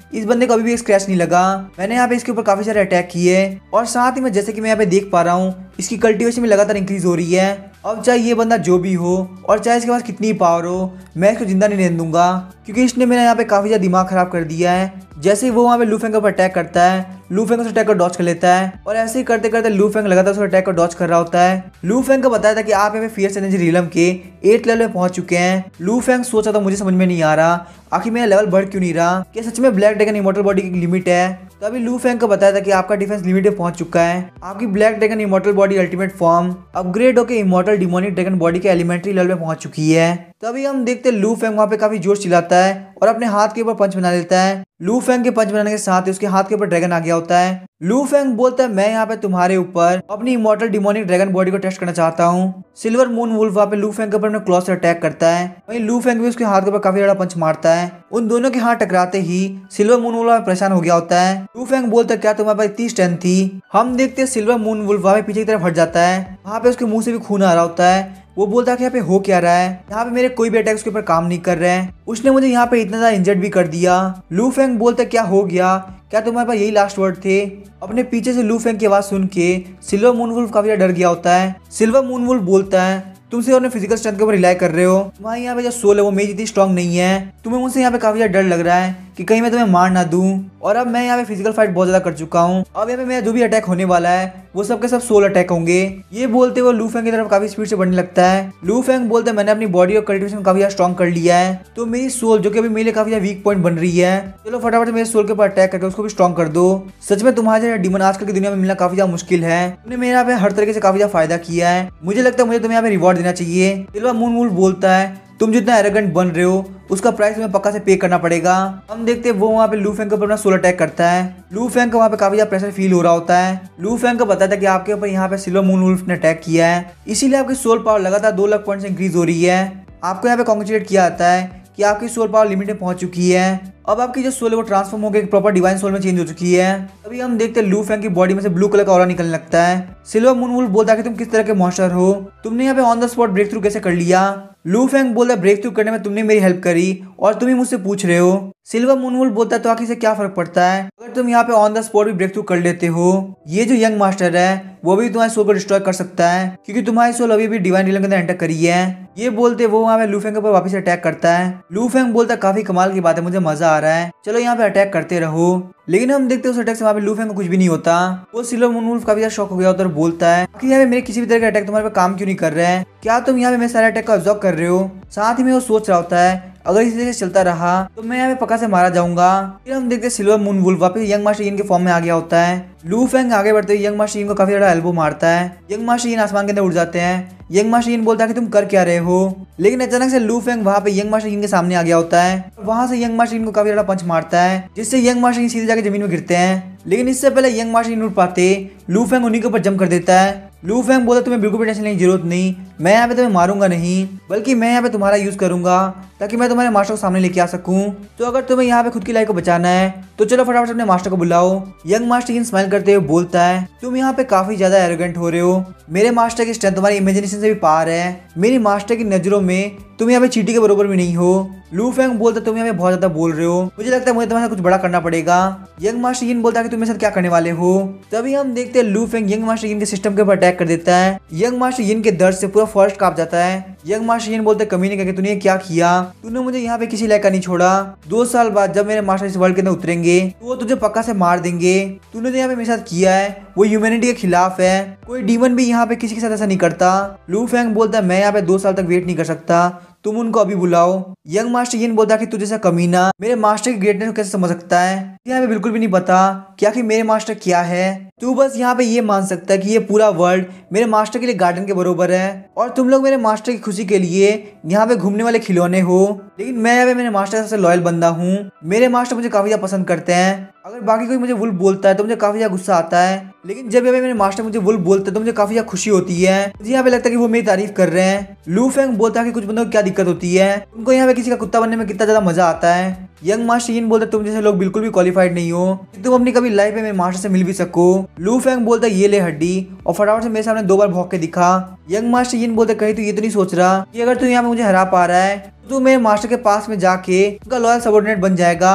इस बंदे को अभी भी स्क्रैच नहीं लगा। मैंने यहाँ पे इसके ऊपर काफी सारे अटैक किए और साथ ही में जैसे कि मैं यहाँ पे देख पा रहा हूँ इसकी कल्टीवेशन में लगातार इंक्रीज हो रही है। अब चाहे ये बंदा जो भी हो और चाहे इसके पास कितनी पावर हो, मैं इसको जिंदा नहीं रहने दूंगा, क्योंकि इसने मेरा यहाँ पे काफी ज्यादा दिमाग खराब कर दिया है। जैसे ही वो वहाँ पे लू फेंग के ऊपर अटैक करता है, लू फेंग उस अटैक को डॉच कर लेता है और ऐसे ही करते करते लू फेंग लगातार उस अटैक को डॉच कर रहा होता है। लू फेंग को बताया था कि आप यहाँ पे फियर्स एनर्जी रिलम के 8th लेवल में पहुंच चुके हैं। लू फेंग सोचा था मुझे समझ में नहीं आ रहा आखिर मेरा लेवल बढ़ क्यों नहीं रहा, क्या सच में ब्लैक ड्रैगन इमॉर्टल बॉडी की लिमिट है। तभी लू फेंग को बताया था कि आपका डिफेंस लिमिट पे पहुंच चुका है, आपकी black dragon immortal body ultimate form upgrade होकर इमॉर्टल डिमोनिक ड्रैगन बॉडी के एलिमेंट्री लेवल पे पहुंच चुकी है। तभी हम देखते लू फेंग वहाँ पे काफी जोश चिल्लाता है और अपने हाथ के ऊपर पंच बना लेता है। लू फेंग के पंच बनाने के साथ ही उसके हाथ के ऊपर ड्रैगन आ गया होता है। लू फेंग बोलता है मैं यहाँ पे तुम्हारे ऊपर अपनी इमॉर्टल डिमोनिक ड्रैगन बॉडी को टेस्ट करना चाहता हूँ। सिल्वर मून वुल्फ वहाँ पे लू फेंग के ऊपर अपने क्लॉ से अटैक करता है। वहीं लू फेंग भी उसके हाथ के ऊपर काफी बड़ा पंच मारता है। उन दोनों के हाथ टकराते ही सिल्वर मून वुल्फ परेशान हो गया होता है। लू फेंग बोलता है क्या तुम्हारे पास इतनी स्ट्रेंथ थी। हम देखते हैं सिल्वर मून वुल्फ वहाँ पे पीछे की तरफ हट जाता है। वहाँ पे उसके मुंह से भी खून आ रहा होता है। वो बोलता है कि यहाँ पे हो क्या रहा है, यहाँ पे मेरे कोई भी अटैक उसके ऊपर काम नहीं कर रहे हैं, उसने मुझे यहाँ पे इतना ज्यादा इंजर्ड भी कर दिया। लू फेंग बोलता है क्या हो गया, क्या तुम्हारे पास यही लास्ट वर्ड थे। अपने पीछे से लू फेंग की आवाज सुन के सिल्वर मून वुल्फ काफी डर गया होता है। सिल्वर मून वुल्फ बोलता है तुम सिर्फ अपने फिजिकल स्ट्रेंथ के ऊपर रिलाई कर रहे हो, तुम्हारी यहाँ पे जो सोल है वो मेरी जितनी स्ट्रांग नहीं है, तुम्हें मुझसे यहाँ पे काफी ज्यादा डर लग रहा है कि कहीं मैं तुम्हें मार ना दूं। और अब मैं यहाँ पे फिजिकल फाइट बहुत ज्यादा कर चुका हूँ, अब यहाँ पे मेरा जो भी अटैक होने वाला है वो सब के सब सोल अटैक होंगे। ये बोलते हुए लू फेंग की तरफ काफी स्पीड से बढ़ने लगता है। लू फेंग बोलते हैं मैंने अपनी बॉडी और कल्टिवेशन काफी ज्यादा स्ट्रॉन्ग कर लिया है, तो मेरी सोल जो कि अभी मेरे लिए काफी ज्यादा वीक पॉइंट बन रही है, चलो फटाफट से मेरे सोल के ऊपर अटैक करके उसको भी स्ट्रॉन्ग कर दो। सच में तुम्हारे जैसा डीमन आजकल की दुनिया में मिलना काफी ज्यादा मुश्किल है, तुमने मेरे यहाँ पे हर तरीके से काफी ज्यादा फायदा किया है, मुझे लगता है मुझे तुम्हें यहाँ पे रिवॉर्ड देना चाहिए। सिल्वर मून वुल्फ बोलता है तुम जितना एरोगेंट बन रहे हो उसका प्राइस तुम्हें पक्का से पे करना पड़ेगा। हम देखते हैं वो वहाँ पे लू फेंग के ऊपर अपना सोल अटैक करता है। लू फेंग को वहाँ पे काफी ज्यादा प्रेशर फील हो रहा होता है। लू फेंग को बताता है कि आपके ऊपर यहाँ पे सिल्वर मून वुल्फ ने अटैक किया है, इसीलिए आपकी सोल पावर लगातार 2 लाख पॉइंट से इंक्रीज हो रही है। आपको यहाँ पे कॉन्ग्रेचुलेट किया जाता है कि आपकी सोल पावर लिमिट में पहुंच चुकी है। अब आपकी जो सोल है वो ट्रांसफॉर्म होकर एक प्रॉपर डिवाइन सोल में चेंज हो चुकी है। अभी हम देखते हैं लू फेंग की बॉडी में से ब्लू कलर का ऑरा निकलने लगता है। सिल्वर मून वुल्फ बोलता है कि तुम किस तरह के मॉन्स्टर हो, तुमने यहाँ पे on the spot breakthrough कैसे कर लिया। लू फेंग बोलता है ब्रेक थ्रू करने में तुमने मेरी हेल्प करी और तुम ही मुझसे पूछ रहे हो। सिल्वर मून वुल्फ बोलता है तो आखिर से क्या फर्क पड़ता है अगर तुम यहाँ पे ऑन द स्पॉट भी ब्रेक थ्रू कर लेते हो, ये जो यंग मास्टर है वो भी तुम्हारे सोल को डिस्ट्रॉय कर सकता है, क्योंकि तुम्हारी सोल अभी भी डिवाइन रिलम के अंदर एंटर करी है। ये बोलते वो वहाँ पे लू फेंग के ऊपर वापस अटैक करता है। लू फेंग बोलता है काफी कमाल की बात है, मुझे मजा आ रहा है, चलो यहाँ पे अटैक करते रहो। लेकिन हम देखते हैं उस अटैक से वहाँ पे लू फेंग को कुछ भी नहीं होता। वो सिल्वर मून वुल्फ काफी ज्यादा शॉक हो गया होता है और बोलता है कि यहाँ पे मेरे किसी भी तरह का अटैक तुम्हारे पे काम क्यों नहीं कर रहे हैं, क्या तुम यहाँ पे मेरे सारे अटैक को ऑब्जर्व कर रहे हो। साथ ही में वो सोच रहा होता है अगर इसी तरह से चलता रहा तो मैं यहाँ पे पक्का से मारा जाऊंगा। फिर हम देखते हैं सिल्वर मून वुल्फ वापस यंग मास्टर यीन के फॉर्म में आ गया होता है। लू फेंग आगे बढ़ते हुए यंग मास्टर यीन को काफी ज्यादा एल्बो मारता है। यंग मास्टर यीन आसमान के अंदर उड़ जाते हैं। यंग मास्टर यीन बोलता है कि तुम कर क्या रहे हो, लेकिन अचानक से लू फेंग वहाँ पे यंग मास्टर यीन के सामने आ गया होता है। वहां से यंग मास्टर यीन को काफी ज्यादा पंच मारता है, जिससे यंग मास्टर यीन सीधे जाके जमीन में गिरते हैं। लेकिन इससे पहले यंग मास्टर यीन उठ पाते लू फेंग उन्हीं के ऊपर जंप कर देता है। लू फेंग बोलता तुम्हें बिल्कुल भी टेंशन लेने की जरूरत नहीं, मैं यहाँ पे तुम्हें मारूंगा नहीं, बल्कि मैं यहाँ पे तुम्हारा यूज करूंगा ताकि मैं तुम्हारे मास्टर को सामने लेके आ सकूं। तो अगर तुम्हें यहाँ पे खुद की लाइफ को बचाना है तो चलो फटाफट अपने मास्टर को बुलाओ। यंग मास्टर यीन स्माइल करते हुए बोलता है तुम यहाँ पे काफी ज्यादा एरोगेंट हो रहे हो, मेरे मास्टर की स्ट्रेंथ तुम्हारी इमेजिनेशन से भी पार है, मेरी मास्टर की नजरों में तुम यहाँ पे चींटी के बरोबर भी नहीं हो। लू फेंग बोलता तुम यहाँ पे बहुत ज्यादा बोल रहे हो, मुझे लगता है मुझे तुम्हारे साथ कुछ बड़ा करना पड़ेगा। यंग मास्टर यीन बोलता है कि तुम मेरे साथ क्या करने वाले हो। तभी हम देखते हैं लू फेंग यंग मास्टर यीन के सिस्टम के ऊपर अटैक कर देता है। यंग मास्टर यीन के दर्द से पूरा फॉरेस्ट कांप जाता है। यंग मास्टर यीन बोलते कमीने करके तूने क्या किया, तूने मुझे यहाँ पे किसी लायक का नहीं छोड़ा। 2 साल बाद जब मेरे मास्टर इस वर्ल्ड के अंदर उतरेंगे तो वो तुझे पक्का से मार देंगे। तूने जो यहाँ पे मेरे साथ किया है वो ह्यूमैनिटी के खिलाफ है, कोई डीमन भी यहाँ पे किसी के साथ ऐसा नहीं करता। लू फेंग बोलता है मैं यहाँ पे 2 साल तक वेट नहीं कर सकता, तुम उनको अभी बुलाओ। यंग मास्टर यीन बोलता है कि तुझे जैसा कमीना मेरे मास्टर की ग्रेटनेस को कैसे समझ सकता है, यहाँ पे बिल्कुल भी नहीं पता कि आखिर मेरे मास्टर क्या है। तू बस यहाँ पे ये मान सकता है कि ये पूरा वर्ल्ड मेरे मास्टर के लिए गार्डन के बरोबर है और तुम लोग मेरे मास्टर की खुशी के लिए यहाँ पे घूमने वाले खिलौने हो। लेकिन मैं यहाँ पे मेरे मास्टर सबसे लॉयल बंदा हूँ, मेरे मास्टर मुझे काफी ज्यादा पसंद करते हैं। अगर बाकी कोई मुझे वुल्फ बोलता है तो मुझे काफी ज्यादा गुस्सा आता है, लेकिन जब यहाँ पे मेरे मास्टर मुझे वुल्फ बोलते हैं तो मुझे काफी ज्यादा खुशी होती है। मुझे यहाँ पे लगता है कि वो मेरी तारीफ कर रहे हैं। लू फेंग बोलता है कि कुछ बंदों को क्या दिक्कत होती है, उनको यहाँ पे किसी का कुत्ता बनने में कितना ज्यादा मजा आता है। यंग मास्टर यिन बोलता तुम जैसे लोग बिल्कुल भी क्वालिफाइड नहीं हो कि तुम अपनी कभी लाइफ में मेरे मास्टर से मिल भी सको। लू फेंग बोलता ये ले हड्डी और फटाफट से मेरे सामने 2 बार भौंक के दिखा। यंग मास्टर यिन बोलता कहीं तू ये तो नहीं सोच रहा कि अगर तू यहाँ पे मुझे हरा पा रहा है तो तू मेरे मास्टर के पास में जाके उनका लॉयल सबऑर्डिनेट बन जाएगा।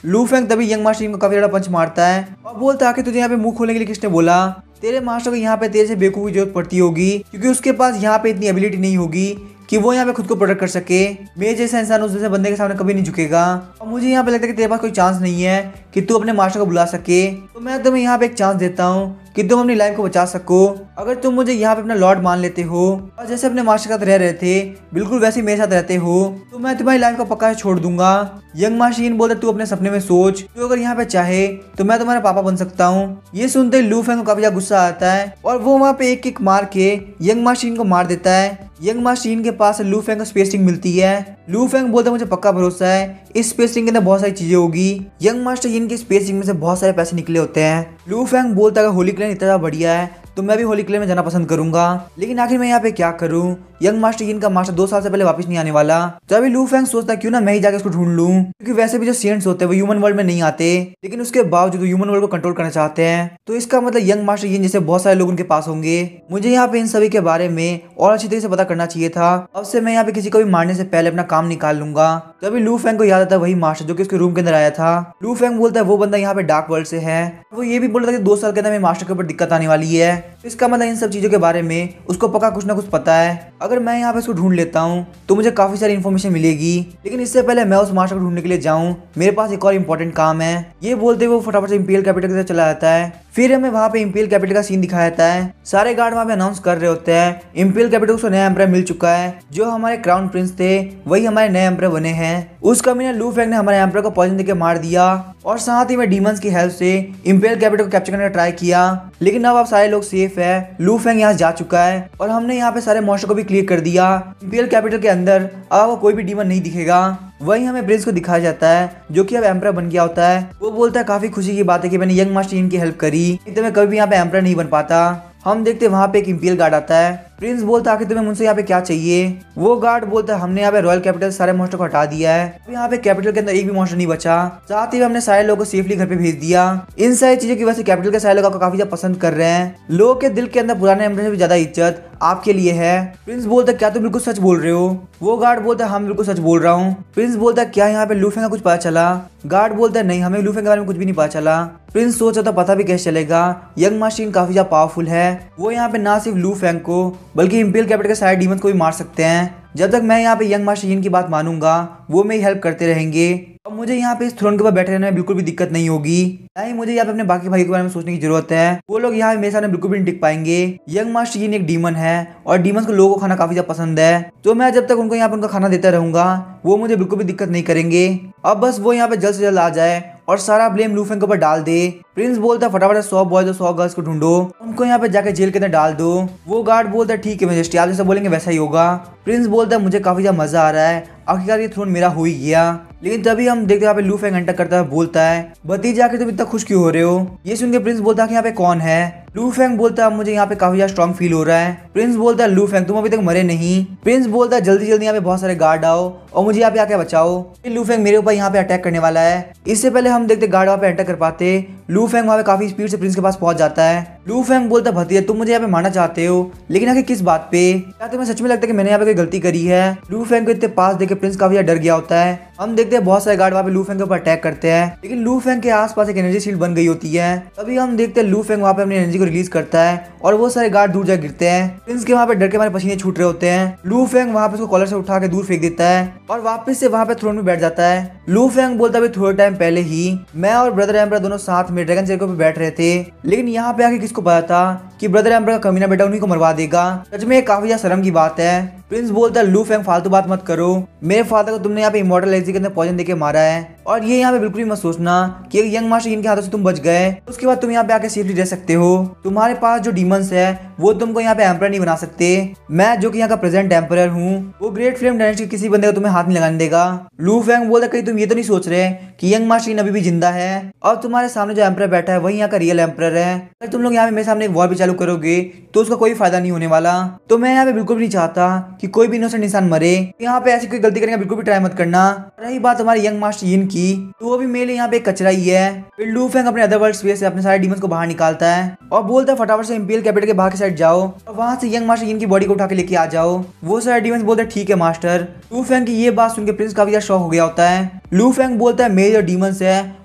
लू फेंग तभी यंग मास्टर यिन को काफी ज्यादा पंच मारता है और बोलता है कि तुझे यहाँ पे मुंह खोलने के लिए किसने बोला। तेरे मास्टर को यहाँ पे तेरे से बेवकूफ की जरूरत पड़ती होगी क्योंकि उसके पास यहाँ पे इतनी एबिलिटी नहीं होगी कि वो यहाँ पे खुद को प्रोटेक्ट कर सके। मेरे जैसा इंसान उस जैसे बंदे के सामने कभी नहीं झुकेगा और मुझे यहाँ पे लगता है कि तेरे पास कोई चांस नहीं है कि तू अपने मास्टर को बुला सके। तो मैं तुम्हें यहाँ पे एक चांस देता हूँ कि तुम अपनी लाइफ को बचा सको। अगर तुम मुझे यहाँ पे अपना लॉर्ड मान लेते हो और जैसे अपने मास्टर के साथ रह रहे थे बिल्कुल वैसे ही मेरे साथ रहते हो तो मैं तुम्हारी लाइफ को पक्का छोड़ दूंगा। यंग मास्टर यिन बोलता तू अपने सपने में सोच, तो अगर यहाँ पे चाहे तो मैं तुम्हारा पापा बन सकता हूँ। ये सुनते ही लू फेंग को काफी ज्यादा गुस्सा आता है और वो वहाँ पे एक किक मार के यंग मास्टर यिन को मार देता है। यंग मास्टर यिन के पास लू फेंग को स्पेस रिंग मिलती है। लू फेंग बोलता मुझे पक्का भरोसा है इस स्पेस रिंग के अंदर बहुत सारी चीजें होगी। यंग मास्टर यिन की स्पेस रिंग में से बहुत सारे पैसे निकले होते हैं। लू फेंग बोलता है होली क्लैन इतना बढ़िया है तो मैं भी होली क्लैन में जाना पसंद करूंगा, लेकिन आखिर मैं यहाँ पे क्या करूँ। यंग मास्टर यिन का मास्टर 2 साल से पहले वापस नहीं आने वाला। तो अभी लू फेंग सोचता है क्यों ना मैं ही जाकर उसको ढूंढ लूं, क्योंकि वैसे भी जो सेंट्स होते हैं वो ह्यूमन वर्ल्ड में नहीं आते लेकिन उसके बावजूद ह्यूमन वर्ल्ड को कंट्रोल करना चाहते हैं। तो इसका मतलब यंग मास्टर यिन जैसे बहुत सारे लोग उनके पास होंगे। मुझे यहाँ पे इन सभी के बारे में और अच्छी तरीके से पता करना चाहिए था। अब से मैं यहाँ पे किसी को भी मारने से पहले अपना काम निकाल लूंगा। तो अभी लू फेंग को याद आता है वही मास्टर जो कि उसके रूम के अंदर आया था। लू फेंग बोलता है वो बंदा यहाँ पे डार्क वर्ल्ड से है। वो ये भी बोलता है कि 2 साल के अंदर मेरे मास्टर के ऊपर दिक्कत आने वाली है। तो इसका मतलब इन सब चीजों के बारे में उसको पक्का कुछ ना कुछ पता है। अगर मैं यहाँ पे इसको ढूंढ लेता हूँ तो मुझे काफी सारी इन्फॉर्मेशन मिलेगी, लेकिन इससे पहले मैं उस मास्टर को ढूंढने के लिए जाऊँ मेरे पास एक और इम्पोर्टेंट काम है। ये बोलते हुए वो फटाफट से इंपीरियल कैपिटल की तरफ चला जाता है। फिर हमें वहाँ पे इंपीरियल कैपिटल का सीन दिखाया जाता है। सारे गार्ड वहाँ पे अनाउंस कर रहे होते हैं इंपीरियल कैपिटल को नया एम्परर मिल चुका है। जो हमारे क्राउन प्रिंस थे वही हमारे नए एम्परर बने हैं। उस कमीने लू फेंग ने हमारे एम्परर को पॉइजन देके मार दिया और साथ ही में डीमंस की हेल्प से इंपीरियल कैपिटल को कैप्चर करने का ट्राई किया, लेकिन अब सारे लोग सेफ है। लू फेंग यहाँ जा चुका है और हमने यहाँ पे सारे मॉन्स्टर को भी क्लियर कर दिया। इंपीरियल कैपिटल के अंदर अब कोई भी डीमन नहीं दिखेगा। वहीं हमें प्रिंस को दिखाया जाता है जो कि अब एम्परर बन गया होता है। वो बोलता है काफी खुशी की बात है कि मैंने यंग मास्टर यिन की हेल्प करी, नहीं तो मैं कभी भी यहाँ पे एम्परर नहीं बन पाता। हम देखते वहाँ पे एक इंपीरियल गार्ड आता है। प्रिंस बोलता है आखिर तुम्हें मुझसे यहाँ पे क्या चाहिए। वो गार्ड बोलता है हमने यहाँ पे रॉयल कैपिटल सारे मॉन्स्टर को हटा दिया है, अब यहाँ पे कैपिटल के अंदर एक भी मॉन्स्टर नहीं बचा। साथ ही हमने सारे लोगों को सेफली घर पे भेज दिया। इन सारी चीजों की वजह से कैपिटल के सारे लोग आपको काफी ज्यादा पसंद कर रहे हैं। लोगों के दिल के अंदर पुराने एम्परर से भी ज्यादा इज्जत आपके लिए है। प्रिंस बोलता है क्या तुम बिल्कुल सच बोल रहे हो। वो गार्ड बोलता है हम बिल्कुल सच बोल रहा हूँ। प्रिंस बोलता है क्या यहाँ पे लू फेंग का कुछ पता चला। गार्ड बोलता है नहीं, हमें लू फेंग के बारे में कुछ भी नहीं पता चला। प्रिंस सोचा तो पता भी कैसे चलेगा, यंग मास्टर यिन काफी ज्यादा पावरफुल है। वो यहाँ पे ना सिर्फ लू फेंग को बल्कि इंपीरियल कैपिटल के सारे डीमंस को भी मार सकते हैं। जब तक मैं यहाँ पे यंग मास्टर यिन की बात मानूंगा वो मेरी हेल्प करते रहेंगे। अब मुझे यहाँ पे इस थ्रोन के ऊपर बैठे रहने में बिल्कुल भी दिक्कत नहीं होगी, ना ही मुझे यहाँ पे अपने बाकी भाई के बारे में सोचने की जरूरत है। वो लोग यहाँ मेरे सामने बिल्कुल भी नहीं टिक पाएंगे। यंग मास्टर यिन एक डीमन है और डीमंस को लोगों को खाना काफी ज्यादा पसंद है, तो मैं जब तक उनको यहाँ पे उनका खाना देता रहूंगा वो मुझे बिल्कुल भी दिक्कत नहीं करेंगे। अब बस वो यहाँ पे जल्द से जल्द आ जाए और सारा ब्लेम लू फेंग के ऊपर डाल दे। प्रिंस बोलता है फटाफट 100 बॉयज और 100 गर्ल्स को ढूंढो, उनको यहाँ पे जाके जेल के अंदर डाल दो। वो गार्ड बोलता है ठीक है मेजेस्टी, आप जैसा बोलेंगे वैसा ही होगा। प्रिंस बोलता है मुझे काफी ज्यादा मजा आ रहा है, आखिरकार ये थ्रोन मेरा हो ही गया। लेकिन तभी हम देखते हैं यहाँ पे लू फेंग एंटर करता है, बोलता है भतीजा आखिर तुम इतना खुश क्यों हो रहे हो। ये सुन के प्रिंस बोलता है कि यहाँ पे कौन है। लू फेंग बोलता है मुझे यहाँ पे काफी ज्यादा स्ट्रॉन्ग फील हो रहा है। प्रिंस बोलता है लू फेंग तुम अभी तक मरे नहीं। प्रिंस बोलता है जल्दी जल्दी यहाँ पे बहुत सारे गार्ड आओ और मुझे यहाँ पे आके बचाओ, लू फेंग मेरे ऊपर यहाँ पे अटैक करने वाला है। इससे पहले हम देखते गार्ड वहाँ पे एंटर कर पाते, लू फेंग वहाँ पे काफी स्पीड से प्रिंस के पास पहुंच जाता है। लू फेंग बोलता है भतीजा तुम मुझे यहाँ पे मारना चाहते हो, लेकिन आखिर किस बात पे, क्या तुम्हें सच में लगता है कि मैंने यहाँ पे कोई गलती करी है। लू फेंग को इतने पास देख के प्रिंस काफी ज्यादा डर गया होता है। हम देखते हैं बहुत सारे गार्ड वहाँ पे लू फेंग के ऊपर अटैक करते हैं, लेकिन लू फेंग के आसपास एक एनर्जी शील्ड बन गई होती है। तभी हम देखते हैं लू फेंग वहाँ पे अपनी एनर्जी को रिलीज करता है और वो सारे गार्ड दूर जा गिरते हैं। प्रिंस के वहाँ पे डर के हमारे पसीने छूट रहे होते हैं। लू फेंग वहाँ पे उसको कॉलर से उठा के दूर फेंक देता है और वापस से वहाँ पे थ्रोन में बैठ जाता है। लू फेंग बोलता है थोड़े टाइम पहले ही मैं और ब्रदर एम्परर दोनों साथ में ड्रैगन चेयर पे बैठ रहे थे, लेकिन यहाँ पे आके किसको पता था कि ब्रदर एम्परर का कमीना बेटा उन्हीं को मरवा देगा। सच में काफी ज्यादा शर्म की बात है। प्रिंस बोलता है लू फेंग फालतू बात मत करो, मेरे फादर को तुमने यहाँ पे इमॉर्टल एनर्जी के अंदर पॉइजन देके मारा है और ये यहाँ पे बिल्कुल भी मत सोचना कि एक यंग मास्टर यिन के हाथों से तुम बच गए उसके बाद तुम यहाँ पे आके सेफली रह सकते हो। तुम्हारे पास जो डीमंस है वो तुमको यहाँ पे एम्परर नहीं बना सकते। मैं जो कि यहाँ का प्रेजेंट एम्परर हूँ, वो ग्रेट फ्लेम डायनेस्टी किसी बंदे को तुम्हें हाथ नहीं लगाने देगा। लू फेंग बोलता है कहीं तुम ये तो नहीं सोच रहे कि यंग मास्टर यिन अभी भी जिंदा है और तुम्हारे सामने जो एम्परर बैठा है वही यहाँ का रियल एम्परर है। अगर तुम लोग यहाँ पे मेरे सामने एक वॉर भी चालू करोगे तो उसका कोई फायदा नहीं होने वाला। तो मैं यहाँ पे बिल्कुल भी नहीं चाहता कि कोई भी इनोसेंट इंसान मरे। यहाँ पे ऐसी कोई गलती करने का बिल्कुल भी ट्राई मत करना। रही बात हमारे यंग मास्टर यिन की, तो वो भी मेरे लिए यहाँ पे एक कचरा ही है। फिर लू फेंग अपने अदर वर्ल्ड स्पेस से अपने सारे डीमंस को बाहर निकालता है और बोलता है फटाफट से इंपीरियल कैपिटल के बाहर की साइड जाओ और वहां से यंग मास्टर यिन की बॉडी को उठा के लेके आ जाओ। वो सारे डीमंस बोलते हैं ठीक है मास्टर। लू फेंग की ये बात सुन के प्रिंस काफी ज्यादा शॉक हो गया होता है। लू फेंग बोलता है मेरे जो डीमंस है